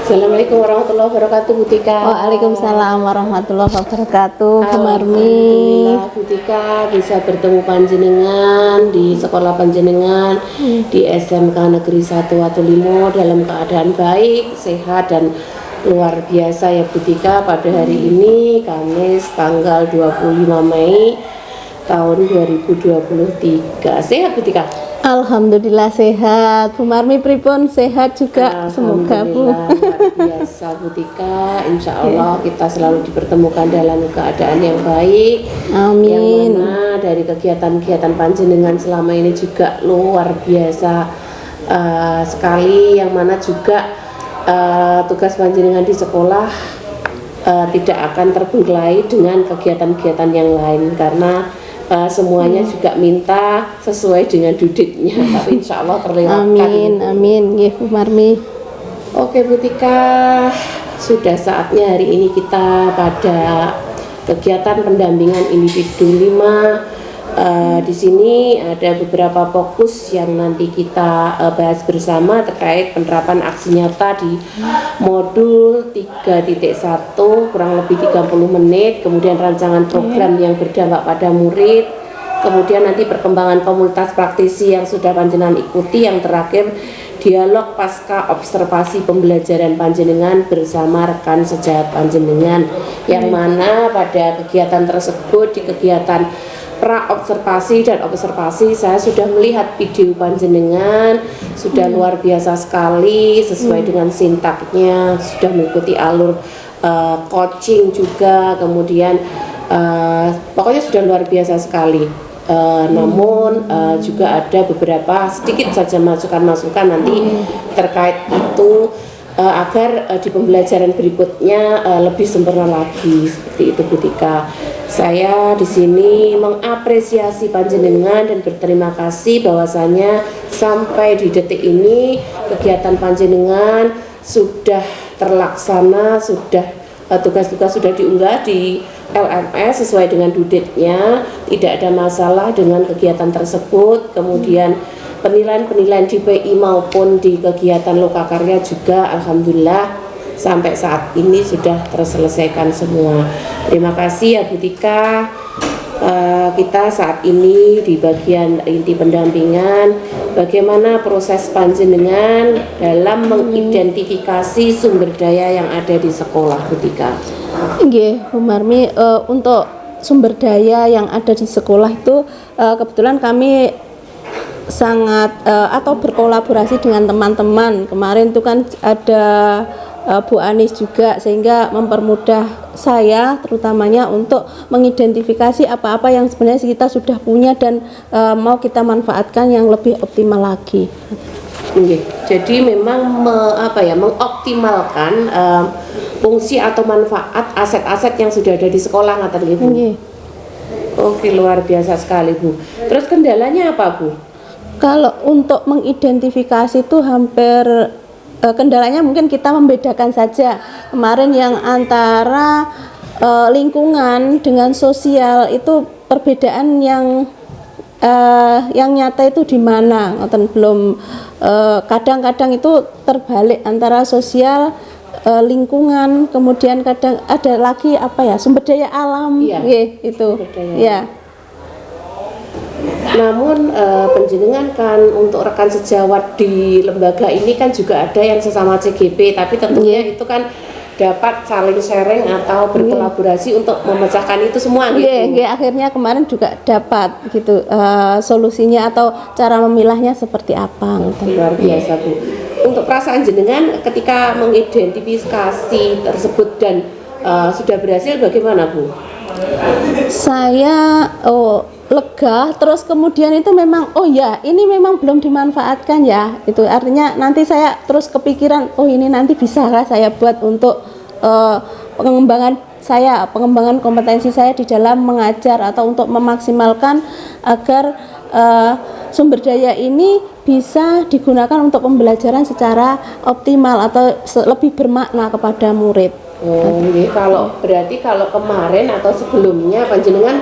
Assalamualaikum warahmatullahi wabarakatuh, Bu Tika. Waalaikumsalam warahmatullahi wabarakatuh, Bu Marmi. Alhamdulillah, Bu Tika bisa bertemu panjenengan di sekolah panjenengan di SMK Negeri 1 Watulimo dalam keadaan baik, sehat dan luar biasa ya Bu Tika. Pada hari ini Kamis tanggal 25 Mei tahun 2023. Sehat Bu Tika? Alhamdulillah sehat. Bu Marmi pripun sehat juga, semoga Bu. Luar biasa Bu Tika. Insya Allah kita selalu dipertemukan dalam keadaan yang baik. Amin. Yang mana dari kegiatan-kegiatan panjenengan selama ini juga luar biasa sekali. Yang mana juga tugas panjenengan di sekolah tidak akan terbengkelai dengan kegiatan-kegiatan yang lain, karena semuanya juga minta sesuai dengan duditnya, tapi insya Allah terlewatkan. Amin, ya Bu Marmi. Oke Bu Tika, sudah saatnya hari ini kita pada kegiatan pendampingan individu 5. Di sini ada beberapa fokus yang nanti kita bahas bersama terkait penerapan aksi nyata di modul 3.1 kurang lebih 30 menit, kemudian rancangan program yang berdampak pada murid, kemudian nanti perkembangan komunitas praktisi yang sudah panjenengan ikuti, yang terakhir dialog pasca observasi pembelajaran panjenengan bersama rekan sejawat panjenengan, yang mana pada kegiatan tersebut di kegiatan pra-observasi dan observasi saya sudah melihat video panjenengan, sudah luar biasa sekali sesuai dengan sintaknya, sudah mengikuti alur coaching juga, kemudian pokoknya sudah luar biasa sekali. Namun juga ada beberapa sedikit saja masukan-masukan nanti terkait itu agar di pembelajaran berikutnya lebih sempurna lagi, seperti itu Bu Tika. Saya di sini mengapresiasi panjenengan dan berterima kasih bahwasanya sampai di detik ini kegiatan panjenengan sudah terlaksana, sudah tugas-tugas sudah diunggah di LMS sesuai dengan duditnya, tidak ada masalah dengan kegiatan tersebut. Kemudian penilaian-penilaian di PI maupun di kegiatan lokakarya juga alhamdulillah sampai saat ini sudah terselesaikan semua. Terima kasih ya Bu Tika. Kita saat ini di bagian inti pendampingan, bagaimana proses panjenengan dalam mengidentifikasi sumber daya yang ada di sekolah Bu Tika. Nggih, Bu Marmi, untuk sumber daya yang ada di sekolah itu kebetulan kami sangat atau berkolaborasi dengan teman-teman. Kemarin itu kan ada Bu Anis juga, sehingga mempermudah saya terutamanya untuk mengidentifikasi apa-apa yang sebenarnya kita sudah punya dan mau kita manfaatkan yang lebih optimal lagi. Jadi memang mengoptimalkan fungsi atau manfaat aset-aset yang sudah ada di sekolah, ngaten nggih Bu. Oke, luar biasa sekali Bu. Terus kendalanya apa Bu? Kalau untuk mengidentifikasi itu hampir kendalanya mungkin kita membedakan saja. Kemarin yang antara lingkungan dengan sosial itu perbedaan yang nyata itu di mana? Belum kadang-kadang itu terbalik antara sosial, lingkungan, kemudian kadang ada lagi sumber daya alam, itu ya. Namun penjenengan kan untuk rekan sejawat di lembaga ini kan juga ada yang sesama CGP, tapi tentunya itu kan dapat saling sharing atau berkolaborasi untuk memecahkan itu semua gitu. Akhirnya kemarin juga dapat gitu solusinya atau cara memilahnya seperti apa. Luar biasa Bu. Untuk perasaan jenengan ketika mengidentifikasi tersebut dan sudah berhasil bagaimana Bu? Saya lega, terus kemudian itu memang ini memang belum dimanfaatkan ya, itu artinya nanti saya terus kepikiran ini nanti bisakah saya buat untuk pengembangan kompetensi saya di dalam mengajar atau untuk memaksimalkan agar sumber daya ini bisa digunakan untuk pembelajaran secara optimal atau lebih bermakna kepada murid. Kalau kemarin atau sebelumnya panjenengan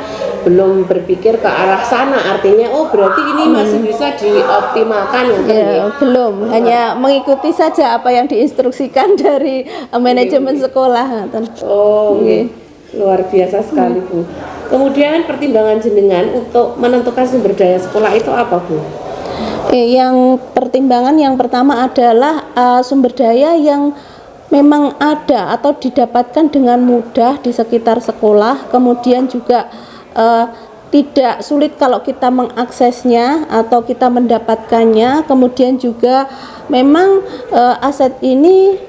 belum berpikir ke arah sana, artinya oh berarti ini masih bisa dioptimalkan Ya, belum, hanya mengikuti saja apa yang diinstruksikan dari manajemen sekolah. Oh, luar biasa sekali Bu. Kemudian pertimbangan jenengan untuk menentukan sumber daya sekolah itu apa Bu? Yang pertimbangan yang pertama adalah sumber daya yang memang ada atau didapatkan dengan mudah di sekitar sekolah, kemudian juga tidak sulit kalau kita mengaksesnya atau kita mendapatkannya, kemudian juga memang aset ini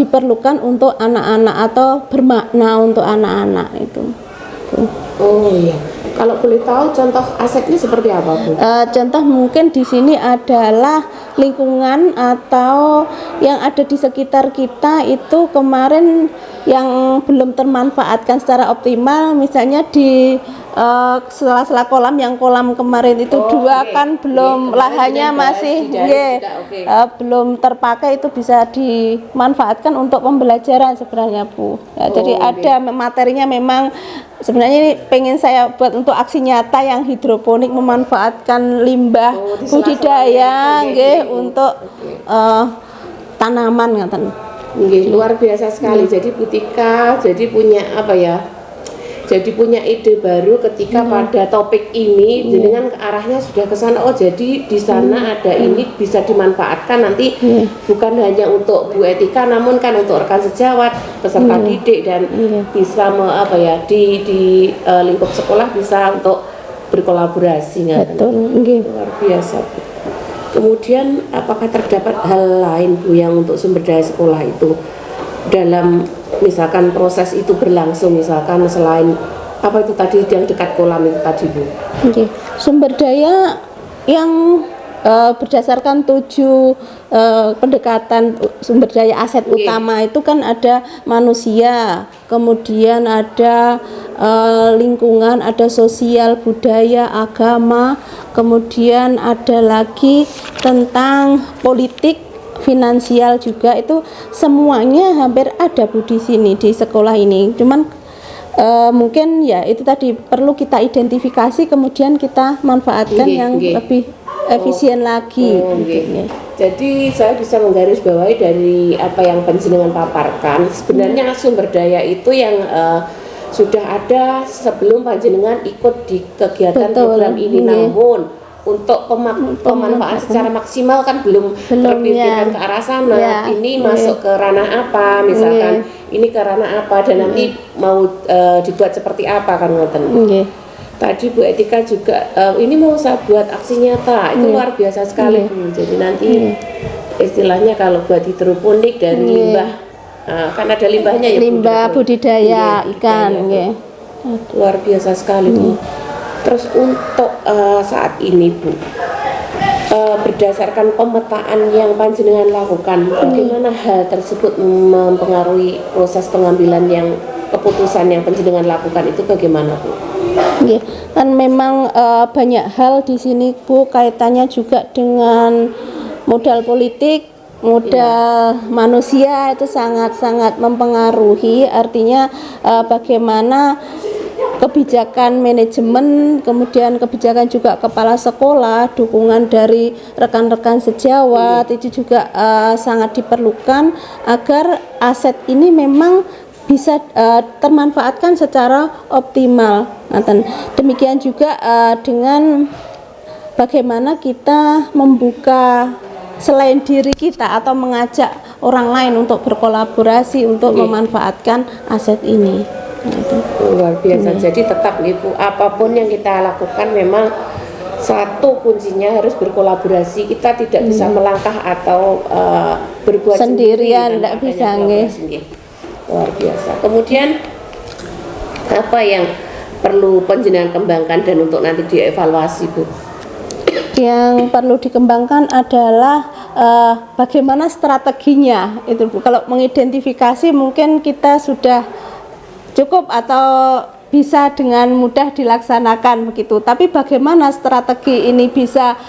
diperlukan untuk anak-anak atau bermakna untuk anak-anak itu. Oh iya. Kalau boleh tahu contoh asetnya seperti apa Bu? Contoh mungkin di sini adalah lingkungan atau yang ada di sekitar kita itu kemarin yang belum termanfaatkan secara optimal, misalnya di sela-sela kolam, yang kolam kemarin itu dua kan belum lahannya masih belum terpakai, itu bisa dimanfaatkan untuk pembelajaran sebenarnya Bu. Ya, jadi ada materinya memang sebenarnya ini pengen saya buat untuk aksi nyata yang hidroponik, memanfaatkan limbah budidaya untuk tanaman ngaten. Luar biasa sekali. Jadi Bu Tika jadi punya apa ya? Jadi punya ide baru ketika pada topik ini, dengan arahnya sudah ke sana. Oh, jadi di sana ada ini bisa dimanfaatkan nanti bukan hanya untuk Bu Etika, namun kan untuk rekan sejawat, peserta didik dan bisa di lingkup sekolah bisa untuk berkolaborasi. Betul. Luar biasa Bu. Kemudian apakah terdapat hal lain Bu yang untuk sumber daya sekolah itu dalam misalkan proses itu berlangsung, misalkan selain apa itu tadi yang dekat kolam itu tadi Bu? Sumber daya yang berdasarkan 7 pendekatan sumber daya aset utama itu kan ada manusia, kemudian ada lingkungan, ada sosial, budaya, agama, kemudian ada lagi tentang politik, finansial juga. Itu semuanya hampir ada Bu di sini di sekolah ini. Cuman mungkin ya itu tadi perlu kita identifikasi, kemudian kita manfaatkan yang lebih efisien lagi. Jadi saya bisa menggarisbawahi dari apa yang panjenengan paparkan, sebenarnya sumber daya itu yang sudah ada sebelum panjenengan ikut di kegiatan program ini, namun untuk pemanfaatan secara maksimal kan belum terpikirkan ke arah sana. Ini masuk ke ranah apa, misalkan ini ke ranah apa, dan nanti mau dibuat seperti apa kan ngoten. Tadi Bu Etika juga ini mau saya buat aksi nyata, itu luar biasa sekali Bu. Jadi nanti istilahnya kalau buat hidroponik dari limbah, kan ada limbahnya ya, limbah budidaya ikan. Luar biasa sekali Bu. Terus untuk saat ini Bu, berdasarkan pemetaan yang panjenengan lakukan, bagaimana hal tersebut mempengaruhi proses pengambilan yang keputusan yang panjenengan lakukan itu bagaimana Bu? Kan memang banyak hal di sini Bu, kaitannya juga dengan modal politik, modal manusia, itu sangat-sangat mempengaruhi. Artinya bagaimana kebijakan manajemen, kemudian kebijakan juga kepala sekolah, dukungan dari rekan-rekan sejawat itu juga sangat diperlukan agar aset ini memang bisa termanfaatkan secara optimal. Demikian juga dengan bagaimana kita membuka selain diri kita atau mengajak orang lain untuk berkolaborasi untuk memanfaatkan aset ini. Luar biasa. Jadi tetap Ibu, apapun yang kita lakukan memang satu kuncinya harus berkolaborasi. Kita tidak bisa melangkah atau berbuat sendirian, tidak bisa. Luar biasa. Kemudian apa yang perlu panjenengan kembangkan dan untuk nanti dievaluasi Bu? Yang perlu dikembangkan adalah bagaimana strateginya itu Bu. Kalau mengidentifikasi mungkin kita sudah cukup atau bisa dengan mudah dilaksanakan begitu, tapi bagaimana strategi ini bisa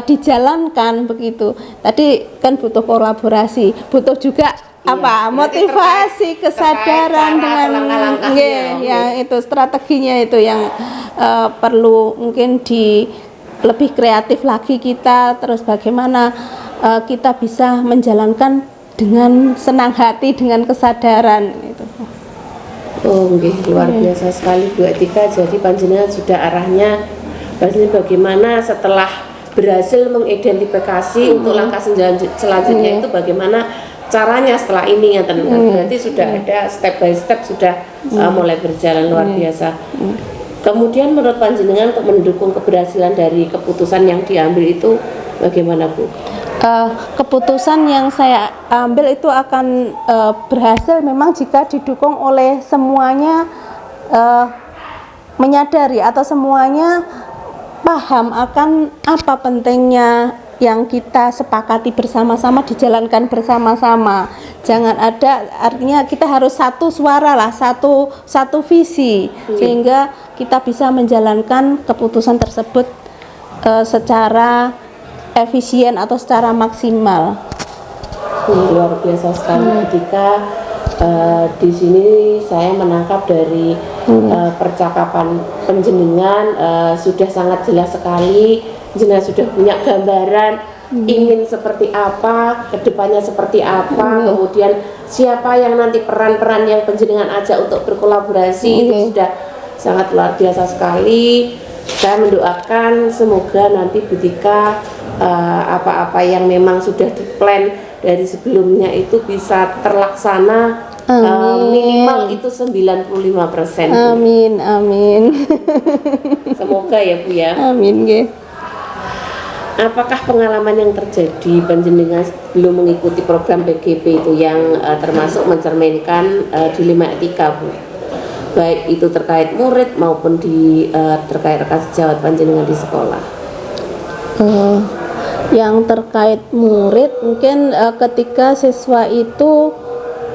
dijalankan begitu, tadi kan butuh kolaborasi, butuh juga apa berarti motivasi kesadaran cara dengan atau langkah-langkahnya, nggih, yang itu strateginya itu yang perlu mungkin lebih kreatif lagi kita, terus bagaimana kita bisa menjalankan dengan senang hati dengan kesadaran itu. Oh, luar biasa sekali Bu Etika. Jadi panjenengan sudah arahnya bagaimana setelah berhasil mengidentifikasi untuk langkah selanjutnya itu bagaimana caranya setelah ini ya teman. Berarti sudah ada step by step sudah mulai berjalan luar biasa. Kemudian menurut panjenengan untuk mendukung keberhasilan dari keputusan yang diambil itu bagaimana Bu? Keputusan yang saya ambil itu akan berhasil memang jika didukung oleh semuanya menyadari atau semuanya paham akan apa pentingnya yang kita sepakati bersama-sama dijalankan bersama-sama. Jangan ada, artinya kita harus satu suara lah, satu visi sehingga kita bisa menjalankan keputusan tersebut secara efisien atau secara maksimal. Luar biasa sekali ketika di sini saya menangkap dari percakapan penjenengan sudah sangat jelas sekali, jenengan sudah punya gambaran ingin seperti apa, kedepannya seperti apa, kemudian siapa yang nanti peran-peran yang penjenengan ajak untuk berkolaborasi itu sudah sangat luar biasa sekali. Saya mendoakan semoga nanti Bu Tika apa-apa yang memang sudah diplan dari sebelumnya itu bisa terlaksana. Minimal itu 95%. Amin. Semoga ya Bu ya. Amin nggih. Apakah pengalaman yang terjadi panjenengan sebelum mengikuti program PGP itu yang termasuk mencerminkan dilema etika Bu? Baik itu terkait murid maupun terkait rekan sejawat panjenengan di sekolah. Yang terkait murid mungkin ketika siswa itu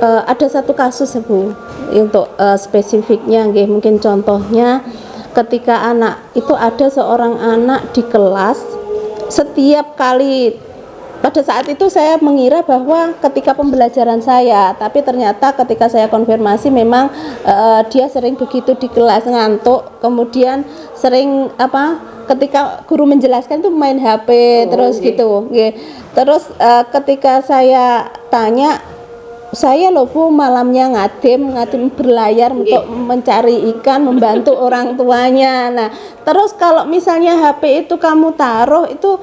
ada satu kasus ya Bu, untuk spesifiknya mungkin contohnya ketika anak itu ada seorang anak di kelas, setiap kali pada saat itu saya mengira bahwa ketika pembelajaran saya, tapi ternyata ketika saya konfirmasi memang dia sering begitu di kelas, ngantuk, kemudian sering ketika guru menjelaskan itu main HP terus gitu. Terus ketika saya tanya, saya loh Bu malamnya ngadim berlayar untuk mencari ikan, membantu orang tuanya. Nah terus kalau misalnya HP itu kamu taruh itu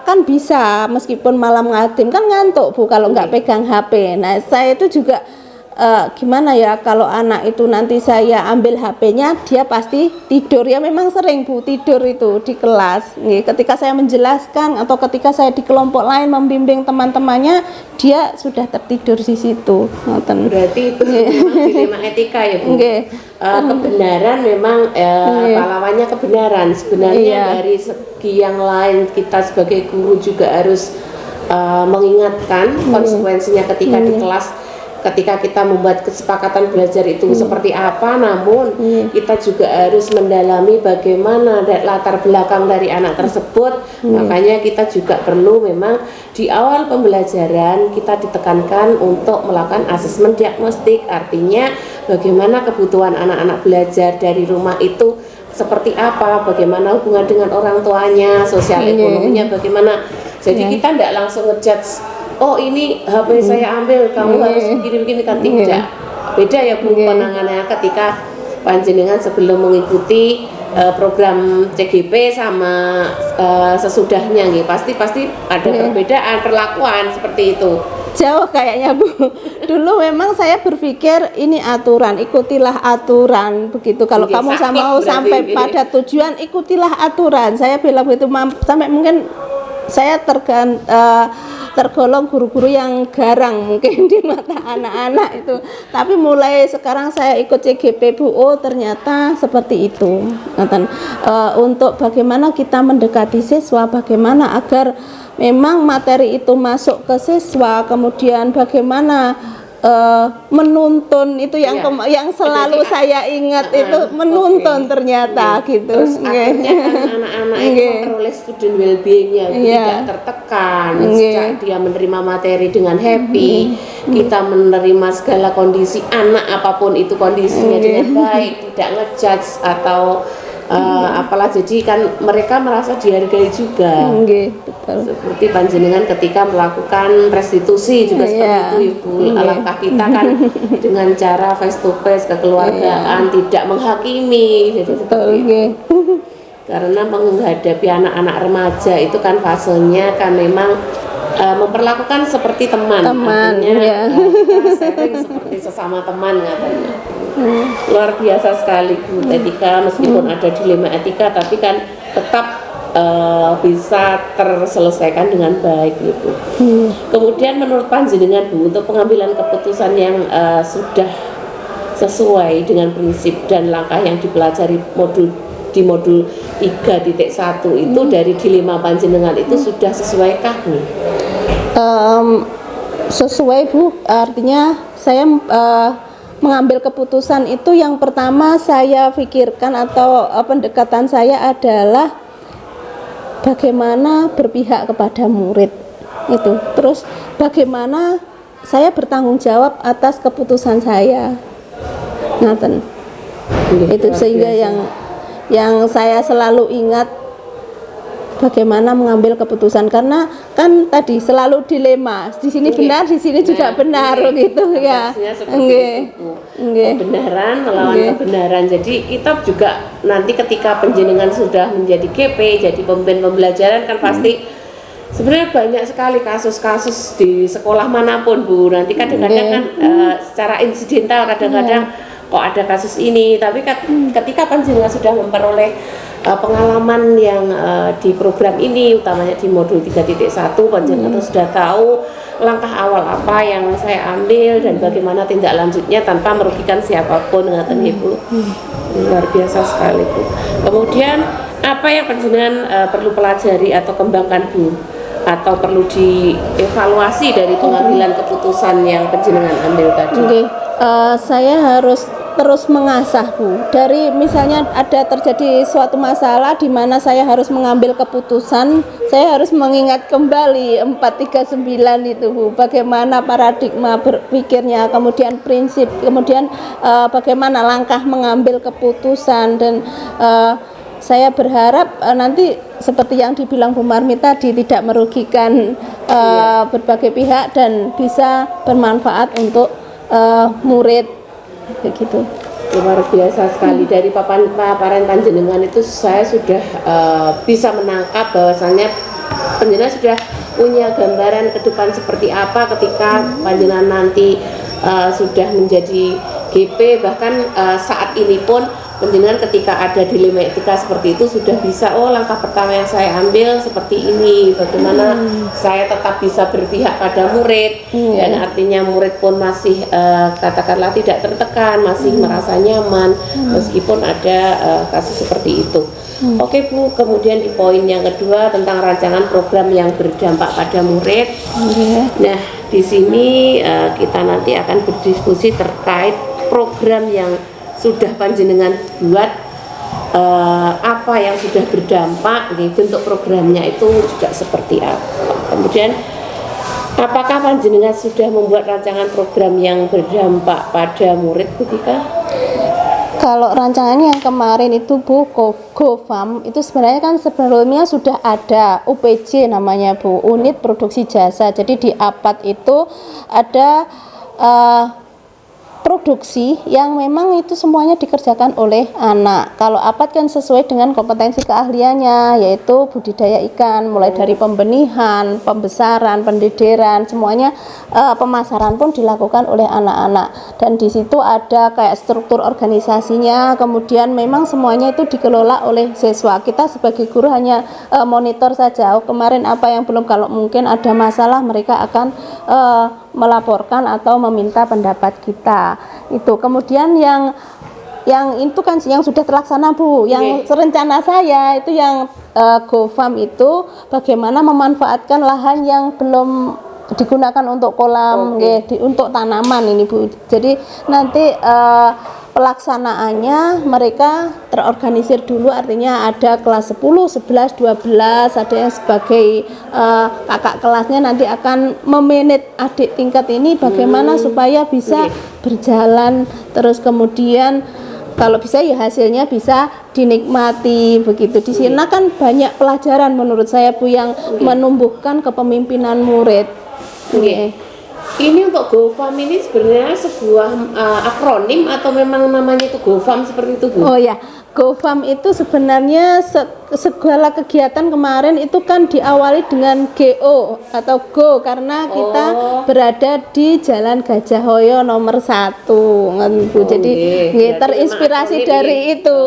kan bisa, meskipun malam ngadim kan ngantuk Bu kalau nggak pegang HP. Nah saya itu juga gimana ya, kalau anak itu nanti saya ambil HP-nya dia pasti tidur, ya memang sering Bu tidur itu di kelas. Ketika saya menjelaskan atau ketika saya di kelompok lain membimbing teman-temannya, dia sudah tertidur di situ. Berarti itu memang dilema etika ya Bu. Kebenaran memang pahlawannya kebenaran. Sebenarnya dari segi yang lain kita sebagai guru juga harus mengingatkan konsekuensinya ketika di kelas. Ketika kita membuat kesepakatan belajar itu seperti apa, namun kita juga harus mendalami bagaimana latar belakang dari anak tersebut. Makanya kita juga perlu memang di awal pembelajaran kita ditekankan untuk melakukan asesmen diagnostik. Artinya bagaimana kebutuhan anak-anak belajar dari rumah itu seperti apa, bagaimana hubungan dengan orang tuanya, sosial ekonominya bagaimana. Jadi kita tidak langsung ngejudge, oh ini HP saya ambil, kamu harus begini-begini, kan tidak. Beda ya Bu penanganannya ketika panjenengan sebelum mengikuti program CGP sama sesudahnya nih, pasti ada perbedaan perlakuan seperti itu. Jauh kayaknya Bu. Dulu memang saya berpikir ini aturan, ikutilah aturan begitu. Kalau kamu mau sampai pada tujuan, ikutilah aturan. Saya bilang begitu, sampai mungkin saya tergolong guru-guru yang garang mungkin di mata anak-anak itu. Tapi mulai sekarang saya ikut CGP Bu, oh ternyata seperti itu. Untuk bagaimana kita mendekati siswa, bagaimana agar memang materi itu masuk ke siswa, kemudian bagaimana menuntun itu yang yang selalu saya ingat itu menuntun ternyata gitu. Terus akhirnya kan anak-anak itu memperoleh student well-being-nya tidak tertekan. Sejak dia menerima materi dengan happy, kita menerima segala kondisi anak apapun itu kondisinya dengan baik, tidak ngejudge atau apalah, jadi kan mereka merasa dihargai juga. Betul. Seperti panjenengan ketika melakukan restitusi juga seperti itu Ibu. Alangkah kita kan dengan cara face to face kekeluargaan, tidak menghakimi, jadi seperti itu. Karena menghadapi anak-anak remaja itu kan fasenya kan memang memperlakukan seperti teman, artinya kita sharing seperti sesama teman katanya. Luar biasa sekali Bu etika, meskipun ada dilema etika tapi kan tetap bisa terselesaikan dengan baik gitu. Kemudian menurut panjenengan Bu, untuk pengambilan keputusan yang sudah sesuai dengan prinsip dan langkah yang dipelajari di modul 3.1 itu dari dilema panjenengan itu sudah sesuaikah Bu? Sesuai Bu, artinya saya mengambil keputusan itu yang pertama saya pikirkan atau pendekatan saya adalah bagaimana berpihak kepada murid itu, terus bagaimana saya bertanggung jawab atas keputusan saya. Ngaten. Itu sehingga yang saya selalu ingat bagaimana mengambil keputusan, karena kan tadi selalu dilema, di sini benar, di sini juga benar gitu ya. Kebenaran melawan kebenaran. Jadi kita juga nanti ketika penjenengan sudah menjadi GP, jadi pemimpin pembelajaran kan pasti sebenarnya banyak sekali kasus-kasus di sekolah manapun Bu. Nanti kadang-kadang kan secara insidental kadang-kadang kok ada kasus ini, tapi ketika panjenengan sudah memperoleh pengalaman yang di program ini, utamanya di modul 3.1, panjenengan sudah tahu langkah awal apa yang saya ambil dan bagaimana tindak lanjutnya tanpa merugikan siapapun, ngaten Ibu. Luar biasa sekali Bu. Kemudian apa yang panjenengan perlu pelajari atau kembangkan Bu, atau perlu dievaluasi dari pengambilan keputusan yang panjenengan ambil tadi? Saya harus terus mengasah Bu. Dari misalnya ada terjadi suatu masalah di mana saya harus mengambil keputusan, saya harus mengingat kembali 439 itu Bu. Bagaimana paradigma berpikirnya, kemudian prinsip, kemudian bagaimana langkah mengambil keputusan, dan saya berharap nanti seperti yang dibilang Bu Marmi tadi, tidak merugikan berbagai pihak dan bisa bermanfaat untuk murid. Begitu. Luar biasa sekali. Dari paparan panjenengan itu saya sudah bisa menangkap bahwasannya panjenengan sudah punya gambaran ke depan seperti apa ketika panjenengan nanti sudah menjadi GP, bahkan saat ini pun panjenengan ketika ada dilema etika seperti itu sudah bisa, oh langkah pertama yang saya ambil seperti ini, bagaimana saya tetap bisa berpihak pada murid, dan artinya murid pun masih katakanlah tidak tertekan, masih merasa nyaman meskipun ada kasus seperti itu. Oke Bu, kemudian di poin yang kedua tentang rancangan program yang berdampak pada murid. Nah, di sini kita nanti akan berdiskusi terkait program yang sudah panjenengan buat, apa yang sudah berdampak, bentuk programnya itu juga seperti apa. Kemudian apakah panjenengan sudah membuat rancangan program yang berdampak pada murid Bu Tika? Kalau rancangannya yang kemarin itu Bu, GoFam itu sebenarnya kan sebelumnya sudah ada UPJ namanya Bu, unit produksi jasa. Jadi di APAT itu ada produksi yang memang itu semuanya dikerjakan oleh anak. Kalau APAT kan sesuai dengan kompetensi keahliannya, yaitu budidaya ikan, mulai dari pembenihan, pembesaran, pendidiran, semuanya pemasaran pun dilakukan oleh anak-anak. Dan di situ ada kayak struktur organisasinya, kemudian memang semuanya itu dikelola oleh siswa. Kita sebagai guru hanya monitor saja. Oh, kemarin apa yang belum, kalau mungkin ada masalah mereka akan melaporkan atau meminta pendapat kita. Itu kemudian yang itu kan yang sudah terlaksana Bu, yang rencana saya itu yang GoFam itu bagaimana memanfaatkan lahan yang belum digunakan untuk kolam, nggih, untuk tanaman ini Bu. Jadi nanti pelaksanaannya mereka terorganisir dulu, artinya ada kelas 10, 11, 12, ada yang sebagai kakak kelasnya nanti akan memanage adik tingkat ini bagaimana supaya bisa berjalan, terus kemudian kalau bisa ya hasilnya bisa dinikmati begitu. Di sini kan banyak pelajaran menurut saya Bu yang menumbuhkan kepemimpinan murid. Ini untuk GoFam ini sebenarnya sebuah akronim atau memang namanya itu GoFam seperti itu Bu? Oh ya, GoFam itu sebenarnya segala kegiatan kemarin itu kan diawali dengan GO atau Go karena kita berada di Jalan Gajah Hoyo nomor 1, Bu. Jadi terinspirasi dari itu,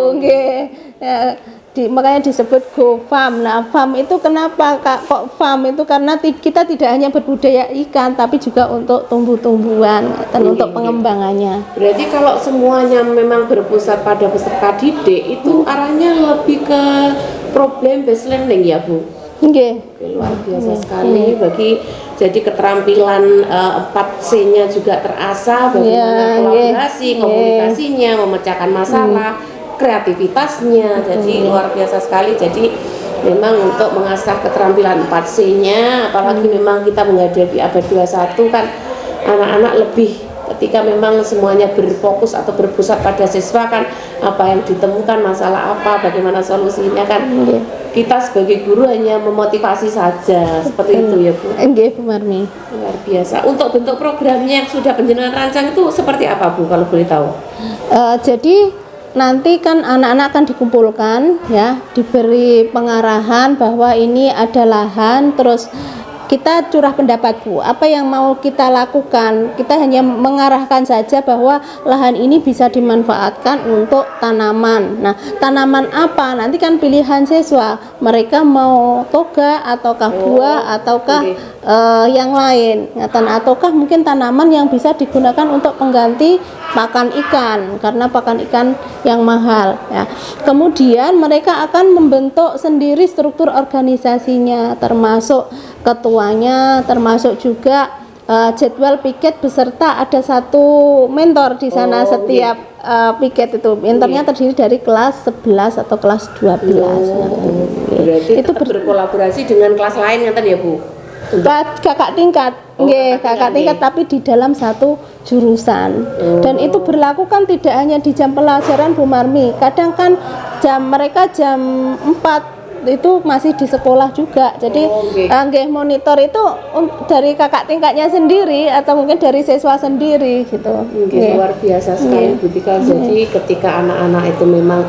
makanya disebut GoFam. Nah, FAM itu kenapa kok FAM itu karena kita tidak hanya berbudaya ikan tapi juga untuk tumbuh-tumbuhan dan untuk pengembangannya. Berarti kalau semuanya memang berpusat pada peserta didik itu arahnya lebih ke problem based learning ya Bu? Luar biasa sekali jadi keterampilan 4C-nya juga terasah, bagaimana kolaborasi, komunikasinya, memecahkan masalah, kreativitasnya, jadi luar biasa sekali. Jadi memang untuk mengasah keterampilan 4C-nya, apalagi memang kita menghadapi abad 21 kan anak-anak lebih ketika memang semuanya berfokus atau berpusat pada siswa kan apa yang ditemukan, masalah apa, bagaimana solusinya kan kita sebagai guru hanya memotivasi saja seperti itu ya Bu. Bu Marmi. Luar biasa. Untuk bentuk programnya yang sudah penjenengan rancang itu seperti apa Bu kalau boleh tahu? Jadi nanti kan anak-anak akan dikumpulkan ya, diberi pengarahan bahwa ini ada lahan, terus kita curah pendapat Bu, apa yang mau kita lakukan. Kita hanya mengarahkan saja bahwa lahan ini bisa dimanfaatkan untuk tanaman. Nah, tanaman apa? Nanti kan pilihan siswa, mereka mau toga ataukah buah ataukah yang lain, ataukah mungkin tanaman yang bisa digunakan untuk pengganti pakan ikan karena pakan ikan yang mahal ya. Kemudian mereka akan membentuk sendiri struktur organisasinya, termasuk ketuanya, termasuk juga jadwal piket beserta ada satu mentor di sana setiap piket itu. Mentornya terdiri dari kelas 11 atau kelas 12. Berarti itu berkolaborasi dengan kelas lain kan ya Bu? Kakak tingkat, kakak tingkat tapi di dalam satu jurusan. Dan itu berlaku kan tidak hanya di jam pelajaran Bu Marmi. Kadang kan mereka jam 4 itu masih di sekolah juga. Jadi monitor itu dari kakak tingkatnya sendiri atau mungkin dari siswa sendiri gitu. Luar biasa sekali Bu Tika. Jadi ketika anak-anak itu memang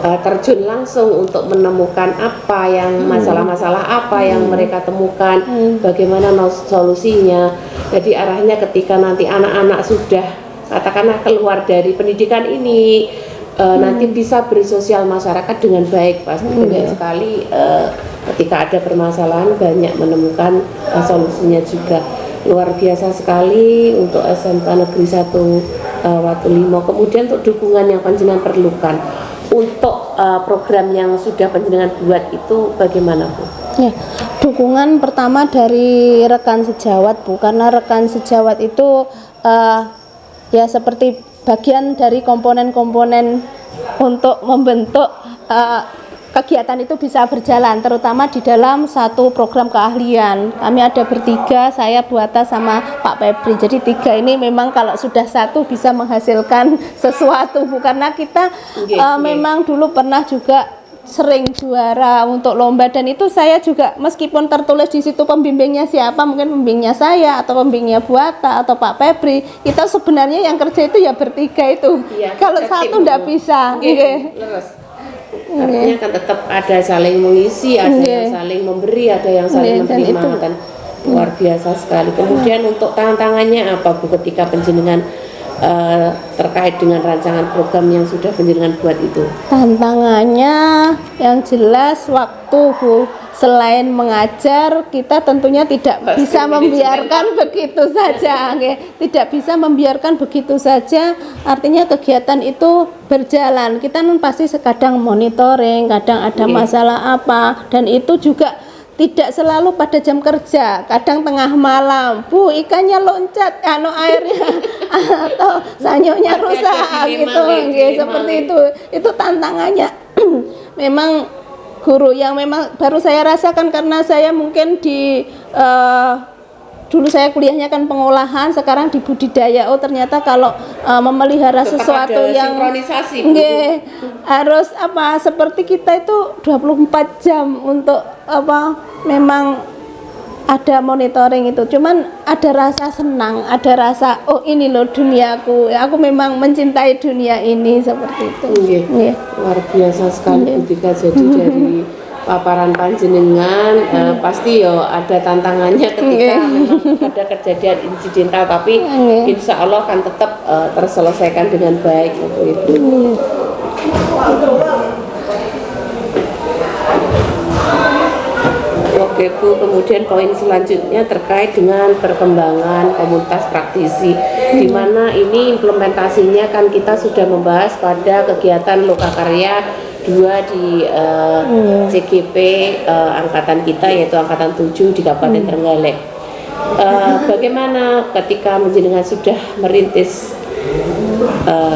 terjun langsung untuk menemukan apa yang masalah-masalah apa yang mereka temukan, bagaimana solusinya. Jadi arahnya ketika nanti anak-anak sudah katakanlah keluar dari pendidikan ini nanti bisa bersosial masyarakat dengan baik, pasti banyak sekali ketika ada permasalahan banyak menemukan solusinya juga. Luar biasa sekali untuk SMK Negeri 1 Watulimo. Kemudian untuk dukungan yang panjenengan perlukan untuk program yang sudah panjenengan buat itu bagaimana Bu? Ya, dukungan pertama dari rekan sejawat Bu, karena rekan sejawat itu ya seperti bagian dari komponen-komponen untuk membentuk kegiatan itu bisa berjalan, terutama di dalam satu program keahlian. Kami ada bertiga, saya, Bu Atta sama Pak Febri. Jadi 3 ini memang kalau sudah satu bisa menghasilkan sesuatu Bu, karena kita memang dulu pernah juga sering juara untuk lomba, dan itu saya juga meskipun tertulis di situ pembimbingnya siapa, mungkin pembimbingnya saya atau pembimbingnya Bu Atta atau Pak Febri, kita sebenarnya yang kerja itu ya bertiga itu. Kalau satu enggak bisa. Artinya kan tetap ada saling mengisi, ada yang saling memberi, ada yang saling menerima, dan luar biasa sekali. Kemudian untuk tantangannya apa Bu ketika penjenengan terkait dengan rancangan program yang sudah penjenengan buat itu? Tantangannya yang jelas waktu Bu. Selain mengajar, kita tentunya tidak bisa membiarkan begitu saja, tidak bisa membiarkan begitu saja. Artinya kegiatan itu berjalan. Kita pasti kadang monitoring, kadang ada masalah apa, dan itu juga tidak selalu pada jam kerja, kadang tengah malam, Bu ikannya loncat, airnya atau sanyonya rusak gitu, seperti itu tantangannya. Memang guru yang memang baru saya rasakan karena saya mungkin di dulu saya kuliahnya kan pengolahan, sekarang di budidaya. Oh ternyata kalau memelihara Tetap sesuatu ada yang sinkronisasi, harus seperti kita itu 24 jam untuk memang ada monitoring itu. Cuman ada rasa senang, ada rasa oh ini loh duniaku. Aku memang mencintai dunia ini seperti itu. Luar biasa sekali ketika jadi dari paparan panjenengan, pasti ada tantangannya ketika memang ada kejadian insidental, tapi insya Allah kan tetap terselesaikan dengan baik itu. Oke Bu, kemudian poin selanjutnya terkait dengan perkembangan komunitas praktisi, di mana ini implementasinya kan kita sudah membahas pada kegiatan Lokakarya 2 di CGP angkatan kita, yaitu angkatan 7 di Kabupaten Trenggalek. Bagaimana ketika menjenengan sudah merintis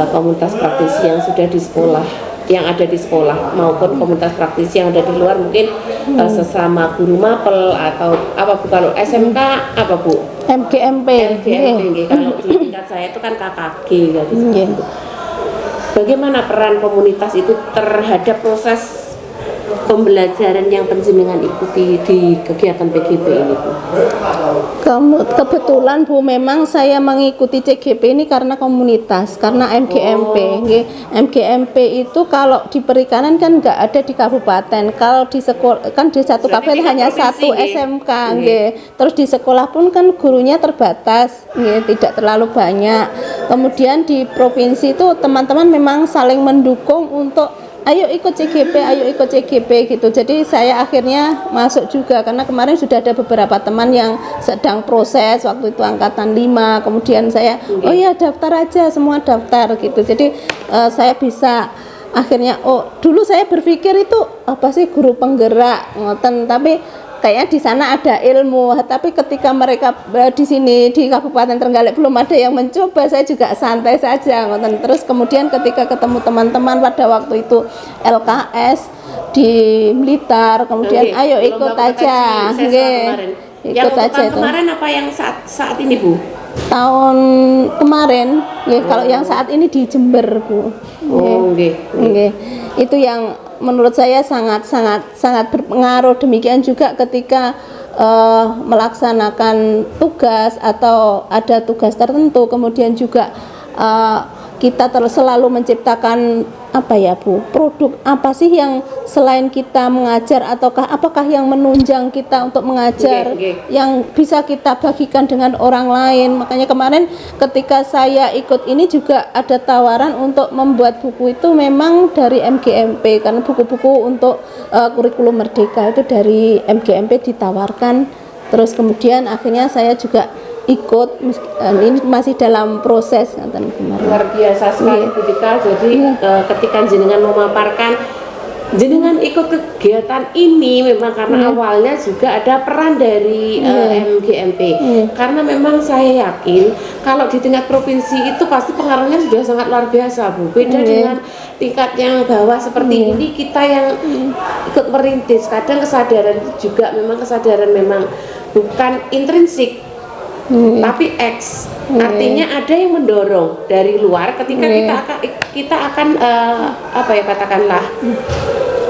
komunitas praktisi yang sudah di sekolah, yang ada di sekolah maupun komunitas praktisi yang ada di luar, mungkin sesama guru mapel atau apa Bu, kalau SMK apa Bu? MGMP. Kalau di tingkat saya itu kan KKG gitu. Bagaimana peran komunitas itu terhadap proses pembelajaran yang panjenengan ikuti di kegiatan PGP ini Bu? Kebetulan Bu, memang saya mengikuti CGP ini karena komunitas, karena MGMP. MGMP itu kalau di perikanan kan nggak ada di kabupaten. Kalau di sekolah kan di satu kabupaten hanya satu SMK. Terus di sekolah pun kan gurunya terbatas, tidak terlalu banyak. Kemudian di provinsi itu teman-teman memang saling mendukung untuk ayo ikut CGP gitu. Jadi saya akhirnya masuk juga karena kemarin sudah ada beberapa teman yang sedang proses waktu itu angkatan 5. Kemudian saya oh ya daftar aja, semua daftar gitu. Jadi saya bisa akhirnya dulu saya berpikir itu apa sih guru penggerak ngoten, tapi kayaknya di sana ada ilmu, tapi ketika mereka di sini di Kabupaten Trenggalek belum ada yang mencoba, saya juga santai saja ngoten. Terus kemudian ketika ketemu teman-teman pada waktu itu LKS di Blitar, kemudian ayo ikut aja, ikut aja itu. Kemarin apa yang saat ini Bu? Tahun kemarin, kalau yang saat ini di Jember Bu. Itu yang menurut saya sangat berpengaruh. Demikian juga ketika melaksanakan tugas atau ada tugas tertentu, kemudian juga kita selalu menciptakan apa ya Bu, produk apa sih yang selain kita mengajar, ataukah apakah yang menunjang kita untuk mengajar, yang bisa kita bagikan dengan orang lain. Makanya kemarin ketika saya ikut ini juga ada tawaran untuk membuat buku itu memang dari MGMP, karena buku-buku untuk kurikulum merdeka itu dari MGMP ditawarkan. Terus kemudian akhirnya saya juga ikut, ini masih dalam proses. Luar biasa sekali Bu Tika. Jadi ketika jenengan memaparkan jenengan ikut kegiatan ini memang karena awalnya juga ada peran dari MGMP, karena memang saya yakin kalau di tingkat provinsi itu pasti pengaruhnya sudah sangat luar biasa Bu. Beda dengan tingkat yang bawah seperti ini, kita yang ikut merintis, kadang kesadaran itu juga memang kesadaran memang bukan intrinsik tapi X, artinya ada yang mendorong dari luar ketika kita akan apa ya katakanlah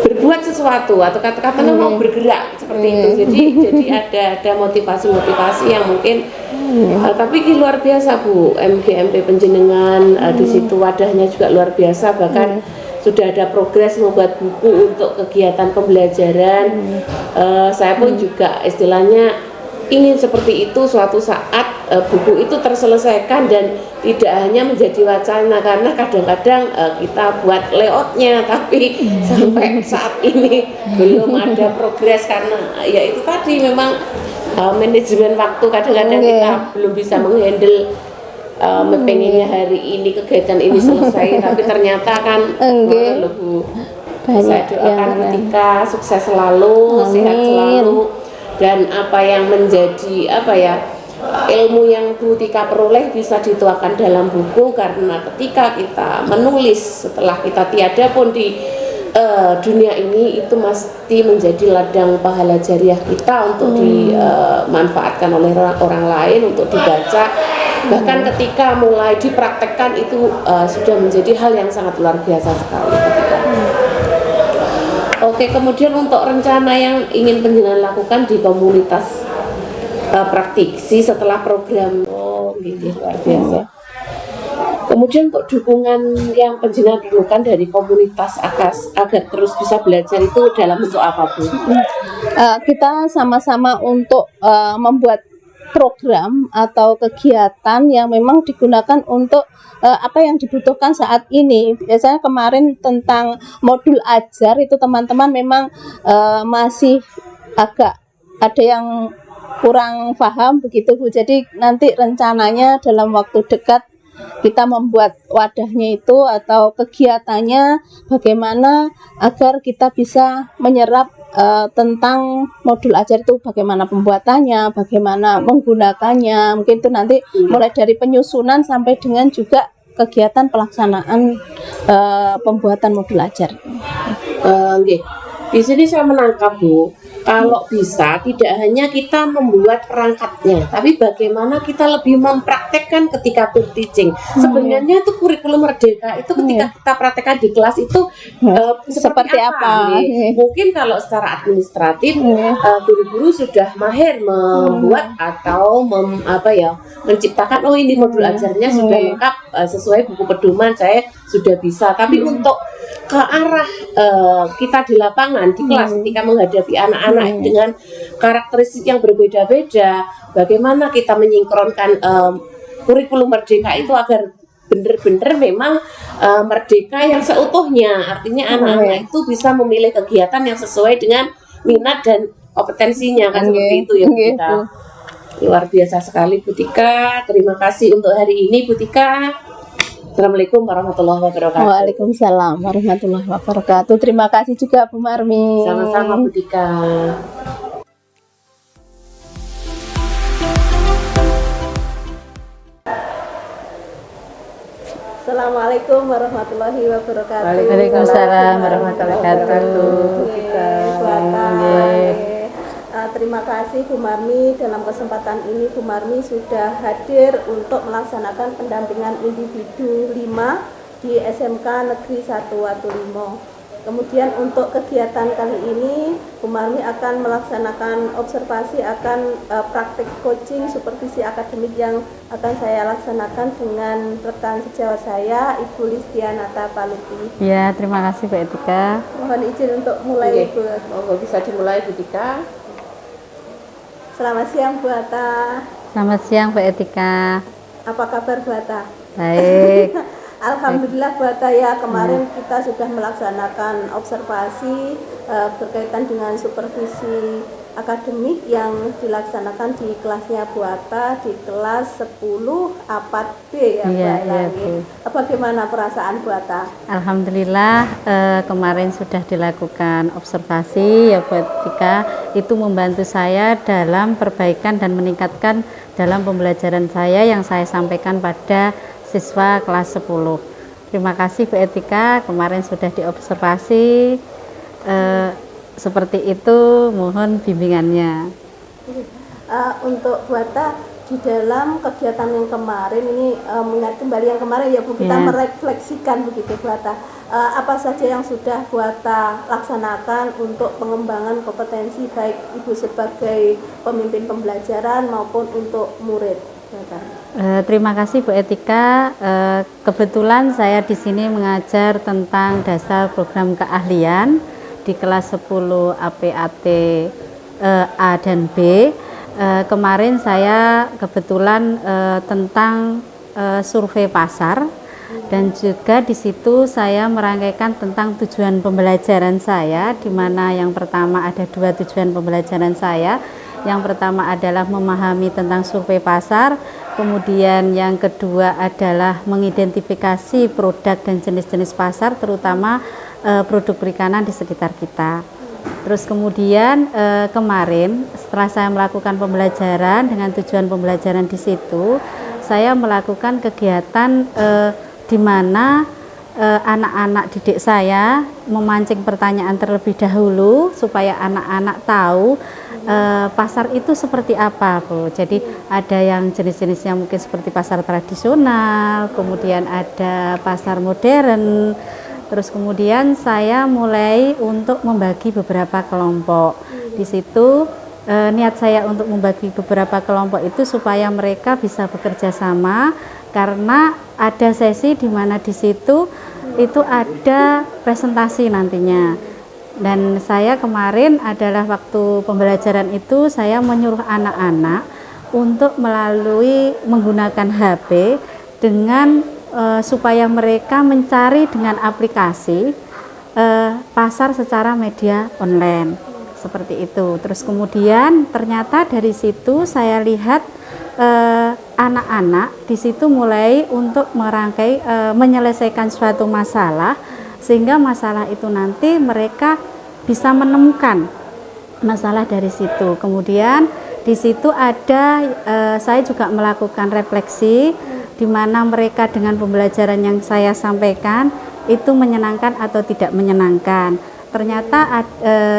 berbuat sesuatu atau katakanlah mau bergerak seperti itu. Jadi ada motivasi yang mungkin tapi ini luar biasa Bu, MGMP penjenengan di situ wadahnya juga luar biasa, bahkan sudah ada progres membuat buku untuk kegiatan pembelajaran. Saya pun juga istilahnya ingin seperti itu, suatu saat buku itu terselesaikan dan tidak hanya menjadi wacana, karena kadang-kadang kita buat layoutnya tapi sampai saat ini belum ada progres, karena ya itu tadi memang manajemen waktu kadang-kadang kita belum bisa menghandle. Pengennya hari ini kegiatan ini selesai tapi ternyata kan Bu, saya doakan ketika sukses selalu, sehat selalu, dan apa yang menjadi ilmu yang Bu Tika peroleh bisa dituangkan dalam buku, karena ketika kita menulis setelah kita tiada pun di dunia ini, itu mesti menjadi ladang pahala jariah kita untuk dimanfaatkan oleh orang lain, untuk dibaca, bahkan ketika mulai dipraktekkan itu sudah menjadi hal yang sangat luar biasa sekali ketika. Oke, kemudian untuk rencana yang ingin penjenengan lakukan di komunitas praktisi setelah program, ini luar biasa. Kemudian untuk dukungan yang penjenengan perlukan dari komunitas agar terus bisa belajar itu dalam bentuk apa, Bu? Kita sama-sama untuk membuat program atau kegiatan yang memang digunakan untuk apa yang dibutuhkan saat ini. Biasanya kemarin tentang modul ajar itu teman-teman memang masih agak ada yang kurang paham begitu, Bu. Jadi nanti rencananya dalam waktu dekat kita membuat wadahnya itu atau kegiatannya bagaimana agar kita bisa menyerap tentang modul ajar itu, bagaimana pembuatannya, bagaimana menggunakannya. Mungkin itu nanti mulai dari penyusunan sampai dengan juga kegiatan pelaksanaan pembuatan modul ajar. Di sini saya menangkap, Bu, kalau bisa tidak hanya kita membuat perangkatnya, tapi bagaimana kita lebih mempraktekkan ketika teaching. Sebenarnya itu kurikulum merdeka itu ketika kita praktekkan di kelas itu seperti apa? Mungkin kalau secara administratif guru-guru sudah mahir membuat atau menciptakan, ini modul ajarnya sudah lengkap sesuai buku pedoman, saya sudah bisa. Tapi untuk ke arah kita di lapangan, di kelas, ketika menghadapi anak-anak dengan karakteristik yang berbeda-beda, bagaimana kita menyinkronkan kurikulum merdeka itu agar benar-benar memang merdeka yang seutuhnya. Artinya anak-anak itu bisa memilih kegiatan yang sesuai dengan minat dan kompetensinya, kan seperti itu ya, Bu Tika. Luar biasa sekali, Bu Tika. Terima kasih untuk hari ini, Bu Tika. Assalamualaikum warahmatullahi wabarakatuh. Waalaikumsalam warahmatullahi wabarakatuh. Terima kasih juga Bu Marmi. Sama-sama, Bu Tika. Assalamualaikum warahmatullahi wabarakatuh. Waalaikumsalam warahmatullahi wabarakatuh. Terima kasih Bu Marmi. Dalam kesempatan ini Bu Marmi sudah hadir untuk melaksanakan pendampingan individu 5 di SMK Negeri 1 Watulimo. Kemudian untuk kegiatan kali ini Bu Marmi akan melaksanakan observasi akan praktik coaching supervisi akademik yang akan saya laksanakan dengan rekan sejawat saya Ibu Listianata Palupi. Ya, terima kasih Bu Etika. Mohon izin untuk mulai, Ibu. Monggo bisa dimulai, Bu Tika. Selamat siang Bu Atta. Selamat siang Bu Etika. Apa kabar Bu Atta? Baik. Alhamdulillah Bu Atta, ya, kemarin kita sudah melaksanakan observasi berkaitan dengan supervisi akademik yang dilaksanakan di kelasnya Bu Atta di kelas 10 APAT B ya, Bu Atta. Bu. Bagaimana perasaan Bu Atta? Alhamdulillah kemarin sudah dilakukan observasi ya Bu Etika. Itu membantu saya dalam perbaikan dan meningkatkan dalam pembelajaran saya yang saya sampaikan pada siswa kelas 10. Terima kasih Bu Etika, kemarin sudah diobservasi seperti itu, mohon bimbingannya. Untuk Bu Atta, di dalam kegiatan yang kemarin ini mengingat kembali yang kemarin ya Bu, kita merefleksikan begitu Bu Atta, apa saja yang sudah Bu Atta laksanakan untuk pengembangan kompetensi baik Ibu sebagai pemimpin pembelajaran maupun untuk murid. Terima kasih Bu Etika. Kebetulan saya di sini mengajar tentang dasar program keahlian di kelas 10 APAT A dan B. Kemarin saya kebetulan tentang survei pasar, dan juga di situ saya merangkaikan tentang tujuan pembelajaran saya, di mana yang pertama ada 2 tujuan pembelajaran saya. Yang pertama adalah memahami tentang survei pasar, kemudian yang kedua adalah mengidentifikasi produk dan jenis-jenis pasar, terutama produk perikanan di sekitar kita. Terus kemudian kemarin setelah saya melakukan pembelajaran dengan tujuan pembelajaran di situ, saya melakukan kegiatan di mana anak-anak didik saya memancing pertanyaan terlebih dahulu supaya anak-anak tahu pasar itu seperti apa, Bu. Jadi ada yang jenis-jenisnya mungkin seperti pasar tradisional, kemudian ada pasar modern. Terus kemudian saya mulai untuk membagi beberapa kelompok. Di situ niat saya untuk membagi beberapa kelompok itu supaya mereka bisa bekerja sama, karena ada sesi di mana di situ itu ada presentasi nantinya. Dan saya kemarin adalah waktu pembelajaran itu saya menyuruh anak-anak untuk melalui menggunakan HP dengan supaya mereka mencari dengan aplikasi pasar secara media online seperti itu. Terus kemudian ternyata dari situ saya lihat anak-anak di situ mulai untuk merangkai menyelesaikan suatu masalah, sehingga masalah itu nanti mereka bisa menemukan masalah dari situ. Kemudian di situ ada saya juga melakukan refleksi di mana mereka dengan pembelajaran yang saya sampaikan itu menyenangkan atau tidak menyenangkan. Ternyata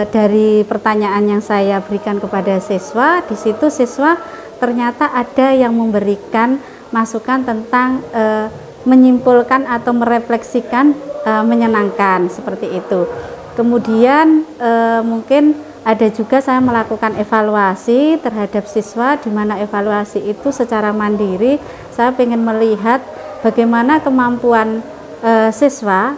dari pertanyaan yang saya berikan kepada siswa, di situ siswa ternyata ada yang memberikan masukan tentang menyimpulkan atau merefleksikan menyenangkan seperti itu. Kemudian mungkin ada juga saya melakukan evaluasi terhadap siswa, di mana evaluasi itu secara mandiri saya ingin melihat bagaimana kemampuan siswa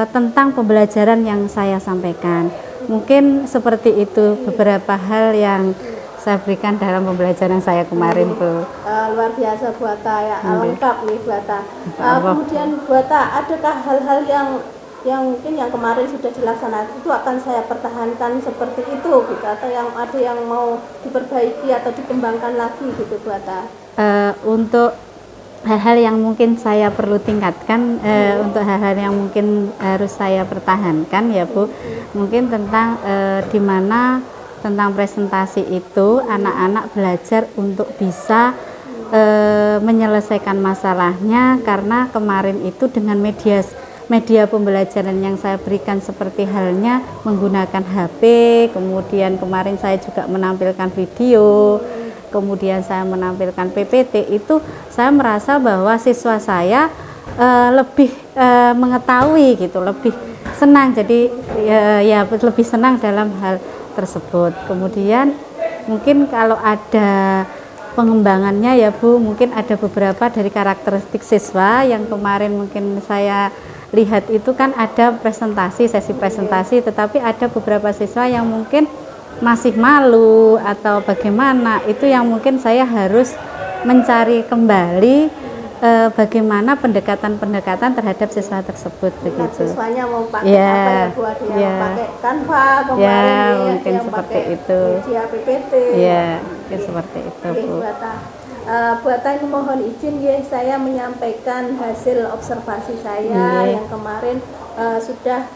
tentang pembelajaran yang saya sampaikan. Mungkin seperti itu beberapa hal yang saya berikan dalam pembelajaran saya kemarin, Bu. Luar biasa Bu Atta ya, lengkap nih Bu Atta. Kemudian Bu Atta, adakah hal-hal yang mungkin yang kemarin sudah dilaksanakan itu akan saya pertahankan seperti itu gitu, atau yang ada yang mau diperbaiki atau dikembangkan lagi gitu Bu Atta? Untuk hal-hal yang mungkin saya perlu tingkatkan, untuk hal-hal yang mungkin harus saya pertahankan ya Bu, mungkin tentang di mana tentang presentasi itu anak-anak belajar untuk bisa menyelesaikan masalahnya, karena kemarin itu dengan media pembelajaran yang saya berikan seperti halnya menggunakan HP, kemudian kemarin saya juga menampilkan video, kemudian saya menampilkan PPT, itu saya merasa bahwa siswa saya lebih mengetahui gitu, lebih senang, jadi ya lebih senang dalam hal tersebut. Kemudian mungkin kalau ada pengembangannya ya Bu, mungkin ada beberapa dari karakteristik siswa yang kemarin mungkin saya lihat itu kan ada presentasi, sesi presentasi, tetapi ada beberapa siswa yang mungkin masih malu atau bagaimana, itu yang mungkin saya harus mencari kembali bagaimana pendekatan-pendekatan terhadap siswa tersebut begitu. Siswanya mau pakai apa ya Bu Adi? Yang pakai Canva kemarin mungkin yang seperti itu. Media PPT. Iya, mungkin seperti itu Bu. Bu Atta ini mohon izin ya, saya menyampaikan hasil observasi saya yang kemarin sudah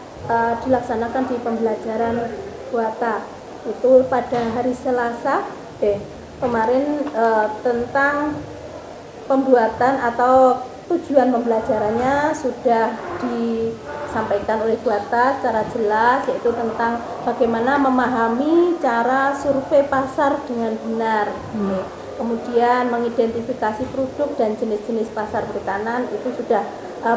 dilaksanakan di pembelajaran Bu Atta. Itu pada hari Selasa kemarin tentang pembuatan atau tujuan pembelajarannya sudah disampaikan oleh Bu Atta secara jelas, yaitu tentang bagaimana memahami cara survei pasar dengan benar. Kemudian mengidentifikasi produk dan jenis-jenis pasar perikanan, itu sudah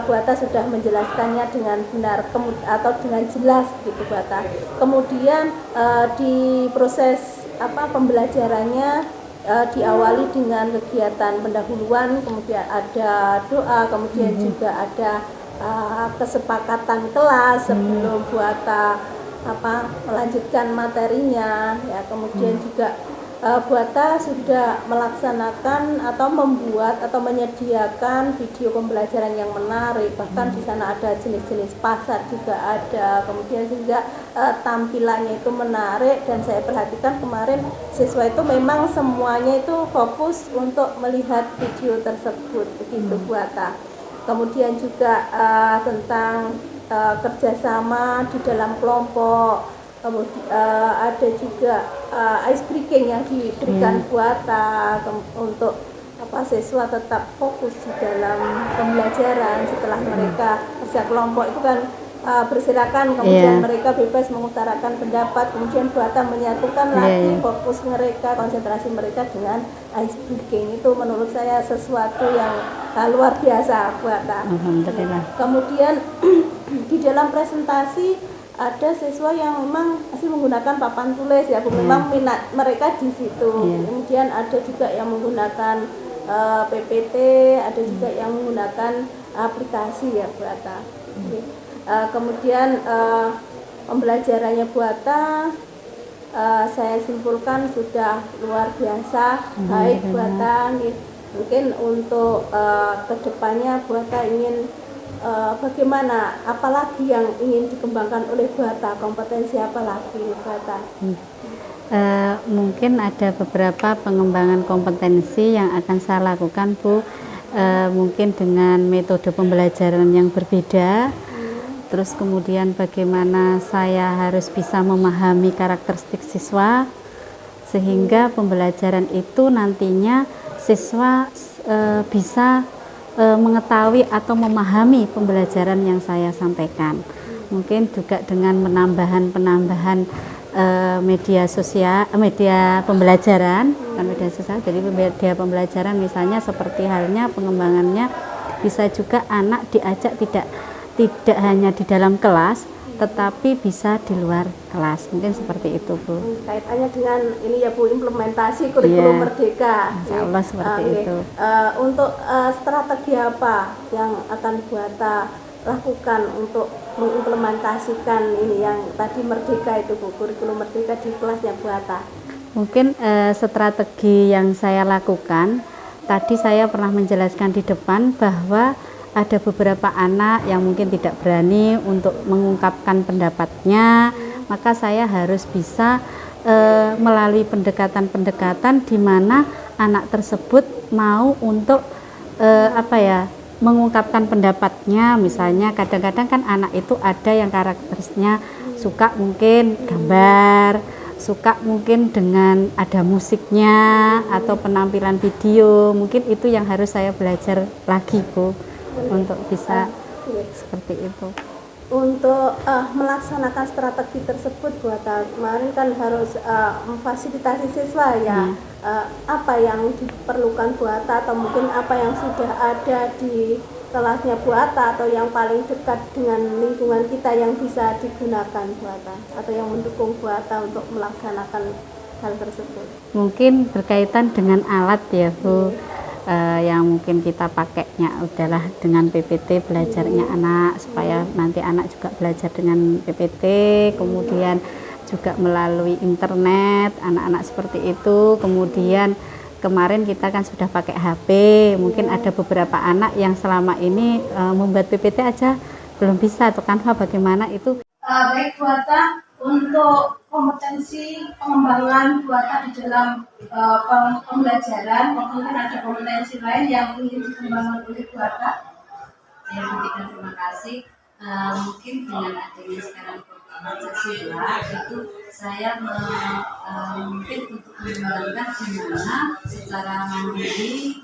Bu Atta sudah menjelaskannya dengan benar atau dengan jelas gitu Bu Atta. Kemudian di proses pembelajarannya diawali dengan kegiatan pendahuluan, kemudian ada doa, kemudian juga ada kesepakatan kelas sebelum Bu Atta melanjutkan materinya ya. Kemudian juga Bu Atta sudah melaksanakan atau membuat atau menyediakan video pembelajaran yang menarik, bahkan di sana ada jenis-jenis pasar juga ada, kemudian juga tampilannya itu menarik, dan saya perhatikan kemarin siswa itu memang semuanya itu fokus untuk melihat video tersebut begitu Bu Atta. Kemudian juga tentang kerjasama di dalam kelompok, kemudian ada juga ice breaking yang diberikan Buata untuk siswa tetap fokus di dalam pembelajaran setelah mereka kerja kelompok itu kan berserakan, kemudian mereka bebas mengutarakan pendapat, kemudian Buata menyatukan lagi fokus mereka, konsentrasi mereka dengan ice breaking. Itu menurut saya sesuatu yang luar biasa Buata. Alhamdulillah. Kemudian di dalam presentasi ada siswa yang memang masih menggunakan papan tulis ya Bu, memang minat mereka di situ. Kemudian ada juga yang menggunakan PPT, ada juga yang menggunakan aplikasi ya Buata. Kemudian pembelajarannya Buata saya simpulkan sudah luar biasa baik Buata. Mungkin untuk kedepannya Buata ingin bagaimana, apalagi yang ingin dikembangkan oleh Buata, kompetensi apa lagi Buata? Mungkin ada beberapa pengembangan kompetensi yang akan saya lakukan Bu, mungkin dengan metode pembelajaran yang berbeda. Terus kemudian bagaimana saya harus bisa memahami karakteristik siswa sehingga pembelajaran itu nantinya siswa bisa mengetahui atau memahami pembelajaran yang saya sampaikan. Mungkin juga dengan penambahan media sosial, media pembelajaran, bukan media sosial, jadi media pembelajaran misalnya seperti halnya pengembangannya bisa juga anak diajak tidak hanya di dalam kelas, tetapi bisa di luar kelas. Mungkin seperti itu Bu. Kaitannya dengan ini ya Bu, implementasi kurikulum Merdeka. Insya Allah seperti itu. Untuk strategi apa yang akan Buata lakukan untuk mengimplementasikan ini yang tadi Merdeka itu Bu, kurikulum Merdeka di kelasnya Buata? Mungkin strategi yang saya lakukan, tadi saya pernah menjelaskan di depan bahwa ada beberapa anak yang mungkin tidak berani untuk mengungkapkan pendapatnya, maka saya harus bisa melalui pendekatan-pendekatan di mana anak tersebut mau untuk mengungkapkan pendapatnya. Misalnya kadang-kadang kan anak itu ada yang karakteristiknya suka mungkin gambar, suka mungkin dengan ada musiknya atau penampilan video. Mungkin itu yang harus saya belajar lagi Bu, untuk bisa seperti itu. Untuk melaksanakan strategi tersebut Buata, kemarin kan harus memfasilitasi siswa ya. Apa yang diperlukan Buata, atau mungkin apa yang sudah ada di kelasnya Buata atau yang paling dekat dengan lingkungan kita yang bisa digunakan Buata atau yang mendukung Buata untuk melaksanakan hal tersebut? Mungkin berkaitan dengan alat ya Bu. Yang mungkin kita pakainya adalah dengan PPT belajarnya anak, supaya nanti anak juga belajar dengan PPT, kemudian juga melalui internet anak-anak seperti itu. Kemudian kemarin kita kan sudah pakai HP, mungkin ada beberapa anak yang selama ini membuat PPT aja belum bisa atau Canva, bagaimana itu. Baik Buata, untuk kompetensi pengembangan Buata di dalam pembelajaran, mungkin ada kompetensi lain yang ingin dikembangkan oleh Buata? Ya, terima kasih. Mungkin dengan adanya sekarang program Pancasila itu saya mungkin untuk mengembangkan gimana secara mandiri,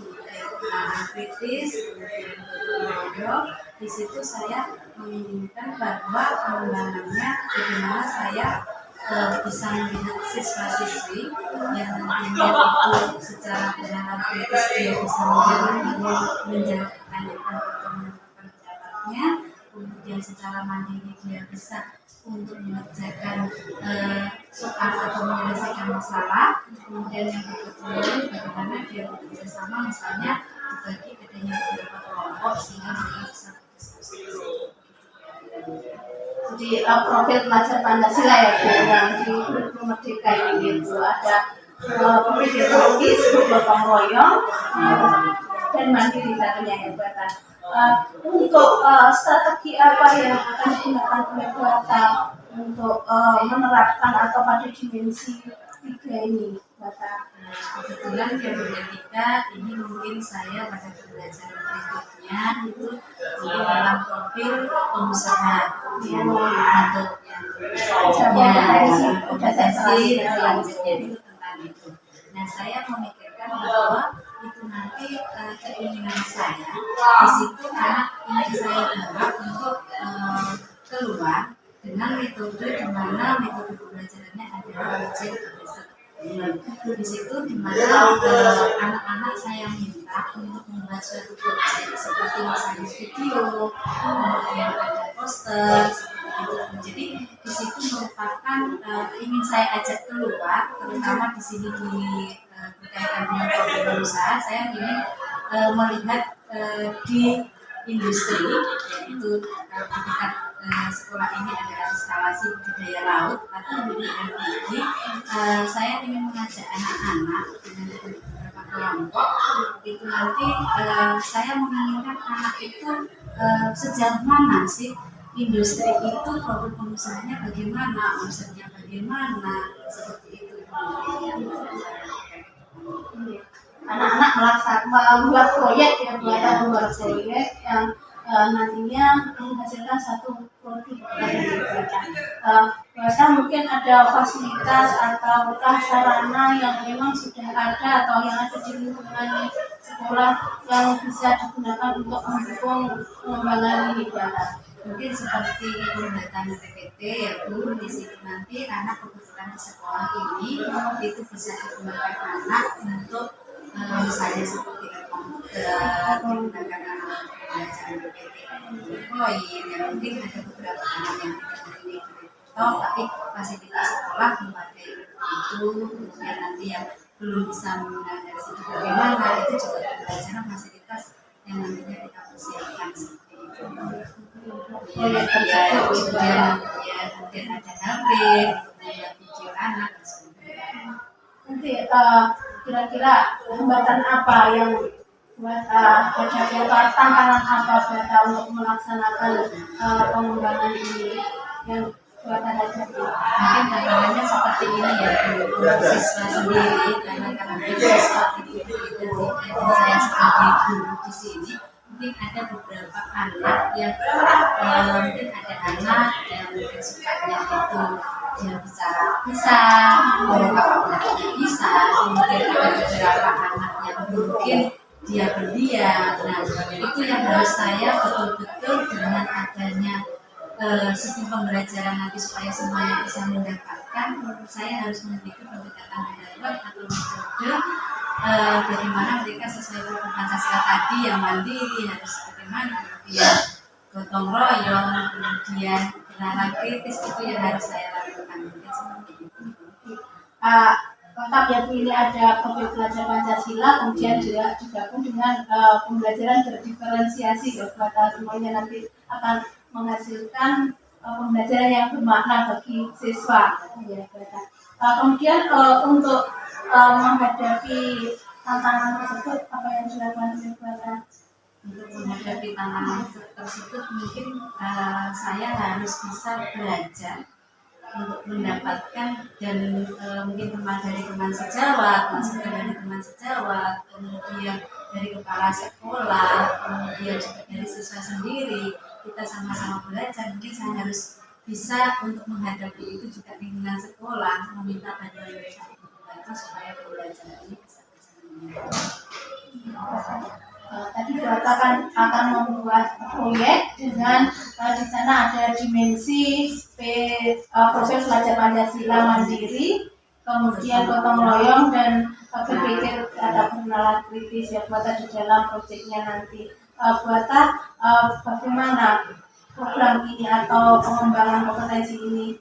kritis, kemudian di situ saya menginginkan bahwa pengembangannya bagaimana saya bisa melihat siswa-siswi yang nantinya itu secara berjalan kritis dia bisa menjawab pertanyaan atau menentukan pendapatnya, kemudian secara mandiri dia bisa untuk mengerjakan soal atau menyelesaikan masalah, kemudian yang kedua bagaimana dia bekerja sama, misalnya dibagi adanya beberapa kelompok sehingga dia bisa berdiskusi. Jadi profil pelajar Pancasila ya Bu, yang di kurikulum Merdeka ini gitu, ada pemikir logis, bergotong royong, dan mandiri tentunya ya Buata. Untuk strategi apa yang akan digunakan oleh Buata untuk menerapkan atau pada dimensi 3 ini Buata? Kebetulan ketika ini mungkin saya pada pembelajaran berikutnya itu dalam profil pengusaha untuk yang kompetensi selanjutnya itu tentang itu. Nah, saya memikirkan bahwa itu nanti keinginan saya di situ anak ingin saya garap untuk keluar dengan metode di mana metode pembelajarannya adalah project based. Di situ di mana anak-anak saya minta untuk membuat suatu proyek seperti misalnya video, kemudian ada poster, seperti itu. Jadi di situ merupakan ingin saya ajak keluar, terutama di sini berkaitan dengan program usaha, saya ingin melihat di industri, yaitu kalau di dekat sekolah ini adalah instalasi budidaya laut atau BDMPG. Saya ingin mengajak anak-anak dengan beberapa kelompok itu nanti saya menginginkan anak itu sejauh mana sih industri itu, produk pengusahanya bagaimana, omsetnya bagaimana, seperti itu. Anak-anak membuat proyek ya, membuat proyek yang nantinya menghasilkan satu produk dari mereka. Mereka mungkin ada fasilitas atau sarana yang memang sudah ada atau yang ada di lingkungan sekolah yang bisa digunakan untuk mendukung pengembangan ini Bapak. Mungkin seperti pembuatan PPT, yaitu di situ nanti anak kebetulan di sekolah ini itu bisa digunakan anak untuk misalnya seperti komputer, digunakan anak untuk belajar PPT, poin, ya mungkin ada beberapa anak yang tidak memiliki laptop, tapi fasilitas sekolah memadai itu. Kemudian nanti yang belum bisa menggunakan dari situ bagaimana, itu juga pembelajaran fasilitas yang nantinya kita persiapkan seperti itu. Kemudian ada HP, kemudian video anak, dan sebagainya. Nanti kira-kira hambatan apa yang buat hadapi atau tantangan apa buat untuk melaksanakan pengembangan ini yang buat hadapi? Mungkin tantangannya seperti ini ya, untuk siswa sendiri, karena siswa itu saya sebagai guru di sini, mungkin ada beberapa anak yang mungkin ada anak yang mungkin sukanya itu dia bicara bisa, apabila tidak bisa, kemudian ada beberapa anak yang mungkin dia berdiam. Nah, itu yang harus saya betul-betul dengan adanya sistem pembelajaran nanti supaya semuanya bisa mendapatkan, saya harus memberikan pendekatan pendapat atau metode bagaimana mereka sesuai program Pancasila tadi yang mandiri harus bagaimana, kemudian gotong royong, kemudian nalar kritis, itu yang harus saya lakukan. Mungkin seperti itu. Lengkap ya Bu, ini ada profil belajar Pancasila, kemudian juga digabung dengan pembelajaran berdiferensiasi ya, buat semuanya nanti akan menghasilkan pembelajaran yang bermakna bagi siswa ya, kemudian untuk menghadapi tantangan tersebut apa yang dilakukan oleh Bapak? Untuk menghadapi tantangan tersebut mungkin saya harus bisa belajar untuk mendapatkan dan mungkin dari teman sejawat, masukan dari teman sejawat, kemudian dari kepala sekolah, kemudian juga dari siswa sendiri, kita sama-sama belajar. Mungkin saya harus bisa untuk menghadapi itu juga lingkungan sekolah, meminta bantuan mereka untuk membantu supaya pembelajaran ini bisa berjalan. Tadi Bapak akan membuat proyek dengan di sana ada dimensi proses belajar Pancasila mandiri, kemudian gotong royong dan berpikir ada pengenalan kritis ya buat di dalam proyeknya nanti. Bagaimana program ini atau pengembangan kompetensi ini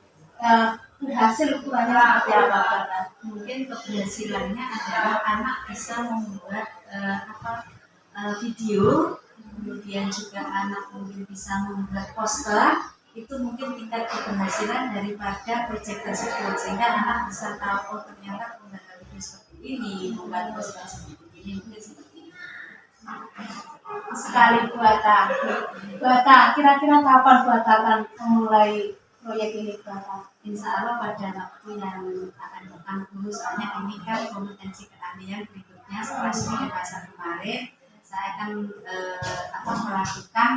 berhasil ukurannya seperti apa Bapak? Mungkin keberhasilannya adalah anak bisa membuat video, kemudian juga anak mungkin bisa membuat poster. Itu mungkin tingkat keberhasilan daripada proyek tersebut, sehingga anak bisa tahu, oh ternyata pembuatan video seperti ini, membuat poster seperti ini, mungkin seperti ini. Sekali Buata, kira-kira kapan Buata akan memulai proyek ini Buata? Insya Allah pada waktu yang akan datang dulu, soalnya ini kan kompetensi keahlian berikutnya setelah studi pasar kemarin. Saya akan melakukan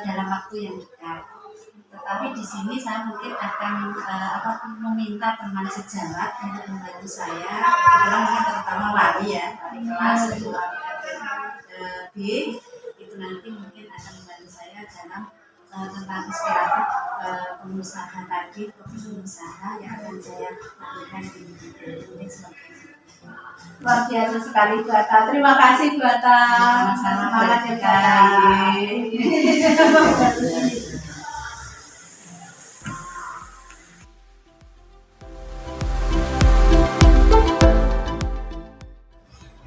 dalam waktu yang dekat. Tetapi di sini saya mungkin akan meminta teman sejawat untuk membantu saya, kebetulan mungkin terutama wali ya, wali kelas itu wali B itu nanti mungkin akan membantu saya dalam tentang inspiratif pengusaha tadi, profesi usaha yang akan saya lakukan di mungkin seperti itu. Luar biasa sekali Bu Atta. Terima kasih Bu Atta. Sama-sama, Semangat ya Bu Bu Atta. Atta.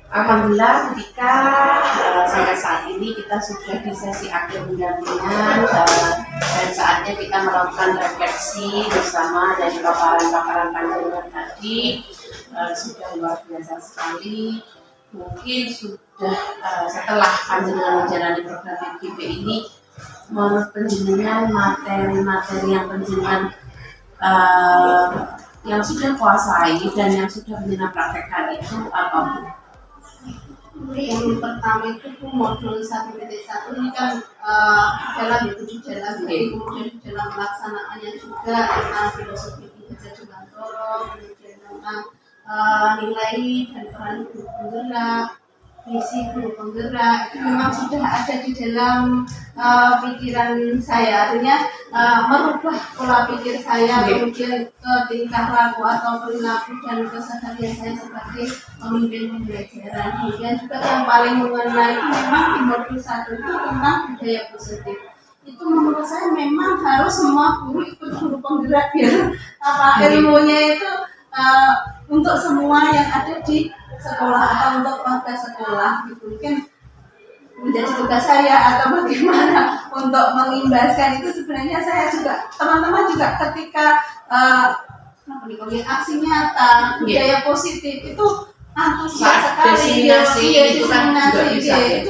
Alhamdulillah ketika sampai saat ini kita sudah di sesi akhir pendampingan dan saatnya kita melakukan refleksi bersama dari paparan-paparan panjenengan tadi sudah luar biasa sekali. Mungkin sudah setelah panjenengan menjalani program PGP ini, menurut panjenengan materi-materi yang panjenengan yang sudah kuasai dan yang sudah panjenengan praktekkan itu apa Bu? Yang pertama itu modul 1.1 ini kan dalam itu di dalam, jadi kemudian di dalam pelaksanaannya juga tentang filosofi Ki Jatmantoro, kemudian tentang nilai dan peran guru penggerak, misi guru penggerak, itu memang sudah ada di dalam pikiran saya, artinya merubah pola pikir saya, kemudian ke tingkah laku atau perilaku dan keseharian saya sebagai pemimpin pembelajaran. Kemudian juga yang paling mengenai memang di modul 1 itu tentang budaya positif. Itu menurut saya memang harus semua guru ikut guru penggerak biar ilmunya itu untuk semua yang ada di sekolah atau untuk warga sekolah gitu. Mungkin menjadi tugas saya atau bagaimana untuk mengimbaskan itu. Sebenarnya saya juga, teman-teman juga ketika aksi nyata budaya positif itu antusias sekali, itu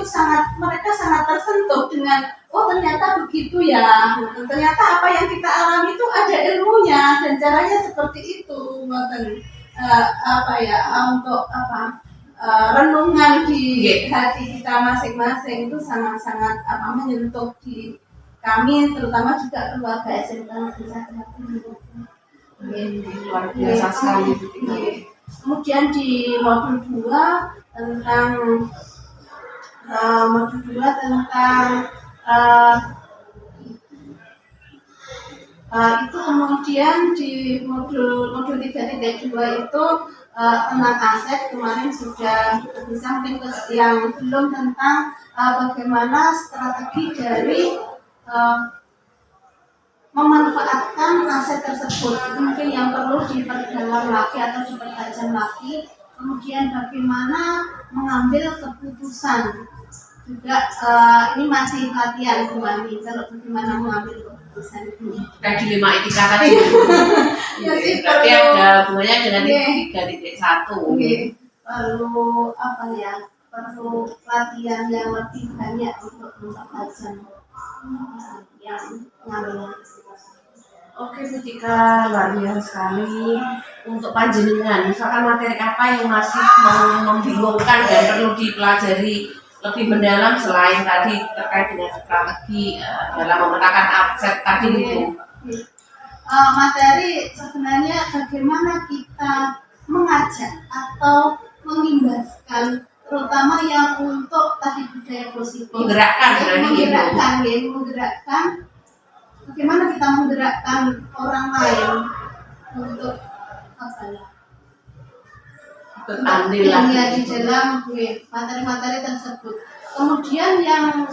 sangat, mereka sangat tersentuh dengan ternyata begitu ya, ternyata apa yang kita alami itu ada ilmunya dan caranya seperti itu. Untuk renungan di hati kita masing-masing itu sangat-sangat menyentuh di kami, terutama juga keluarga SMK Negeri 1. Luar biasa sekali. Kemudian di modul 2 tentang itu, kemudian di modul 3.2 itu tentang aset, kemarin sudah bisa, mungkin yang belum tentang bagaimana strategi dari memanfaatkan aset tersebut, itu mungkin yang perlu diperdalam lagi atau dipertajam lagi. Kemudian bagaimana mengambil keputusan juga, ini masih latihan kembali kalau bagaimana mengambil keputusan itu. Kayak di 5 etika tadi. Ya sih, berarti perlu, ada hubungannya dengan 3.1. perlu perlu latihan yang lebih banyak untuk mempertajam yang pengambilan. Oke, ketika luar biasa sekali untuk panjenengan, misalkan materi apa yang masih membingungkan dan perlu dipelajari lebih mendalam selain tadi terkait dengan strategi dalam memetakan aset tadi itu. Materi sebenarnya bagaimana kita mengajak atau mengimbaskan, terutama yang untuk tadi budaya positif, menggerakkan bagaimana kita menggerakkan orang lain untuk andil di dalam materi-materi tersebut. Kemudian yang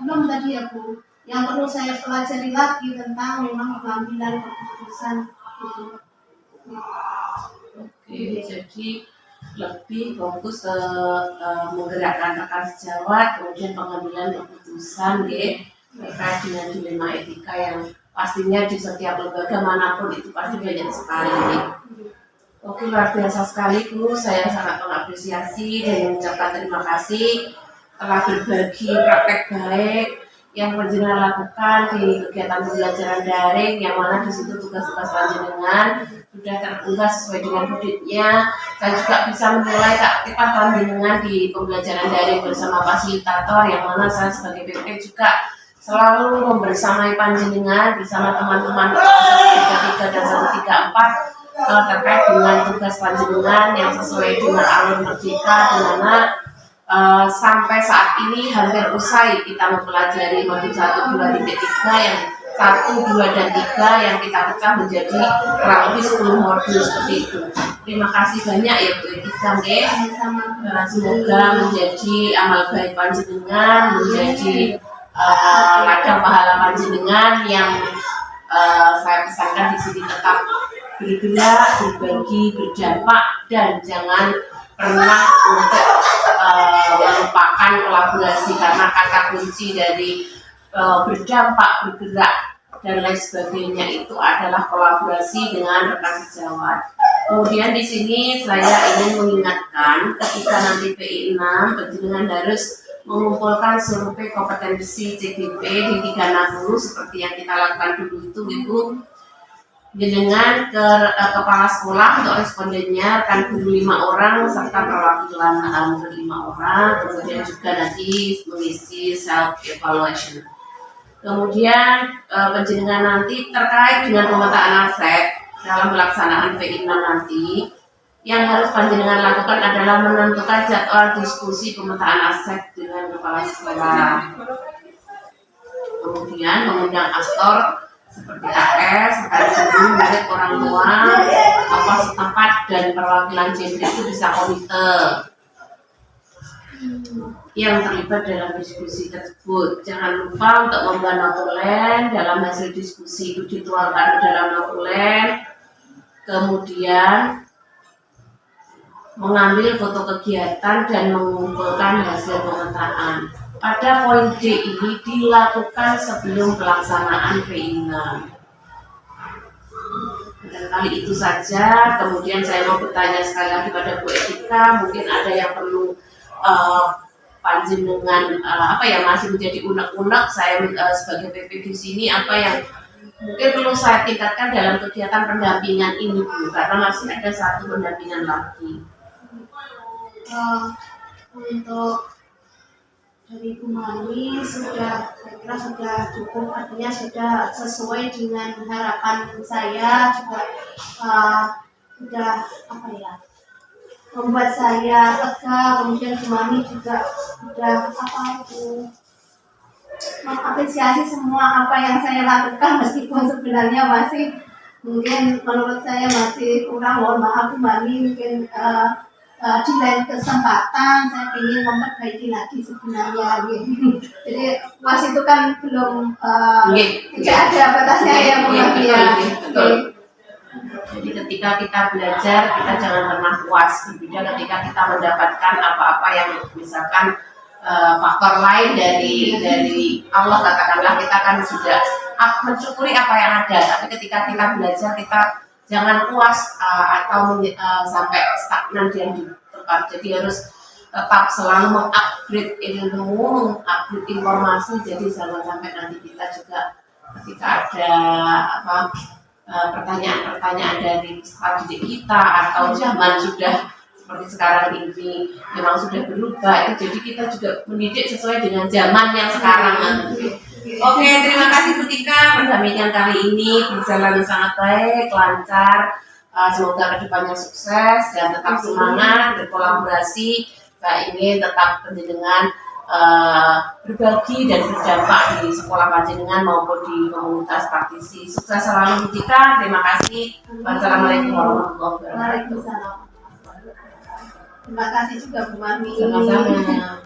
belum tadi ya Bu, yang perlu saya pelajari lagi tentang memang pengambilan keputusan gitu. Oke, jadi lebih fokus ke menggerakkan rekan sejawat, kemudian pengambilan keputusan terkait dengan dilema etika yang pastinya di setiap lembaga manapun itu pasti banyak sekali. Oke, luar biasa sekali Bu, saya sangat mengapresiasi dan mengucapkan terima kasih telah berbagi praktek baik yang panjenengan lakukan di kegiatan pembelajaran daring, yang mana di situ tugas-tugas panjenengan sudah terunggah sesuai dengan budgetnya. Saya juga bisa menilai keaktifan panjenengan di pembelajaran daring bersama fasilitator, yang mana saya sebagai PP juga selalu membersamai panjenengan bersama teman-teman kelas 133 dan 134 terkait dengan tugas panjenengan yang sesuai dengan alur merdeka, di mana sampai saat ini hampir usai kita mempelajari modul 1, 2, 3 yang 1, 2, dan 3 yang kita pecah menjadi kurang lebih 10 modul seperti itu. Terima kasih banyak ya Bu Etika. Semoga menjadi amal baik panjenengan, menjadi ladang pahala panjenengan yang saya pesankan di sini tetap bergerak, berbagi, berdampak, dan jangan pernah untuk melupakan kolaborasi, karena kata kunci dari berdampak, bergerak, dan lain sebagainya itu adalah kolaborasi dengan rekan sejawat. Kemudian di sini saya ingin mengingatkan ketika nanti PI 6 panjenengan harus mengumpulkan survei kompetensi CGP di 360 seperti yang kita lakukan dulu itu Ibu. Jenengan ke kepala sekolah untuk respondennya rekan guru 5 orang serta perwakilan murid 5 orang, kemudian juga nanti mengisi self evaluation. Kemudian penjenengan nanti terkait dengan pemetaan aset dalam pelaksanaan PI 6 nanti, yang harus panjenengan lakukan adalah menentukan jadwal diskusi pemetaan aset dengan kepala sekolah. Kemudian mengundang aktor seperti AS, guru, murid, orang tua, tokoh setempat, dan perwakilan JMD itu bisa komite yang terlibat dalam diskusi tersebut. Jangan lupa untuk membuat notulen dalam hasil diskusi itu dituangkan dalam notulen. Kemudian mengambil foto kegiatan dan mengumpulkan hasil pemetaan. Pada poin D ini dilakukan sebelum pelaksanaan PI 6. Kali itu saja. Kemudian saya mau bertanya sekali lagi pada Bu Etika, mungkin ada yang perlu panjenengan masih menjadi unek-unek saya sebagai PP di sini, apa yang mungkin perlu saya tingkatkan dalam kegiatan pendampingan ini Bu, karena masih ada satu pendampingan lagi. Untuk dari Bu Mami saya kira sudah cukup, artinya sudah sesuai dengan harapan saya, juga sudah membuat saya lega. Kemudian Bu Mami juga sudah mengapresiasi semua apa yang saya lakukan, meskipun sebenarnya masih mungkin menurut saya masih kurang. Mohon maaf Bu Mami, mungkin di lain kesempatan saya ingin memperbaiki lagi sebenarnya. Jadi was itu kan belum tidak ada batasnya ya Bu Mami ya. Jadi ketika kita belajar, kita jangan pernah puas. Berbeda ketika kita mendapatkan apa-apa yang misalkan faktor lain dari Allah, katakanlah kita kan sudah mensyukuri apa yang ada. Tapi ketika kita belajar, kita jangan puas atau sampai stagnan di tempat. Jadi harus tetap selalu mengupgrade ilmu, mengupgrade informasi. Jadi jangan sampai nanti kita juga ketika ada pertanyaan-pertanyaan dari peserta didik kita atau zaman sudah seperti sekarang ini memang sudah berubah, jadi kita juga mendidik sesuai dengan zaman yang sekarang. Oke, terima kasih Bu Tika, pendampingan kali ini berjalan sangat baik, lancar. Semoga kedepannya sukses dan tetap semangat berkolaborasi. Saya ingin tetap panjenengan berbagi dan berdampak di sekolah panjenengan maupun di komunitas praktisi. Sukses selalu Bu Tika, terima kasih. Wassalamualaikum warahmatullahi wabarakatuh. Terima kasih juga Bu Mami. Sama-sama.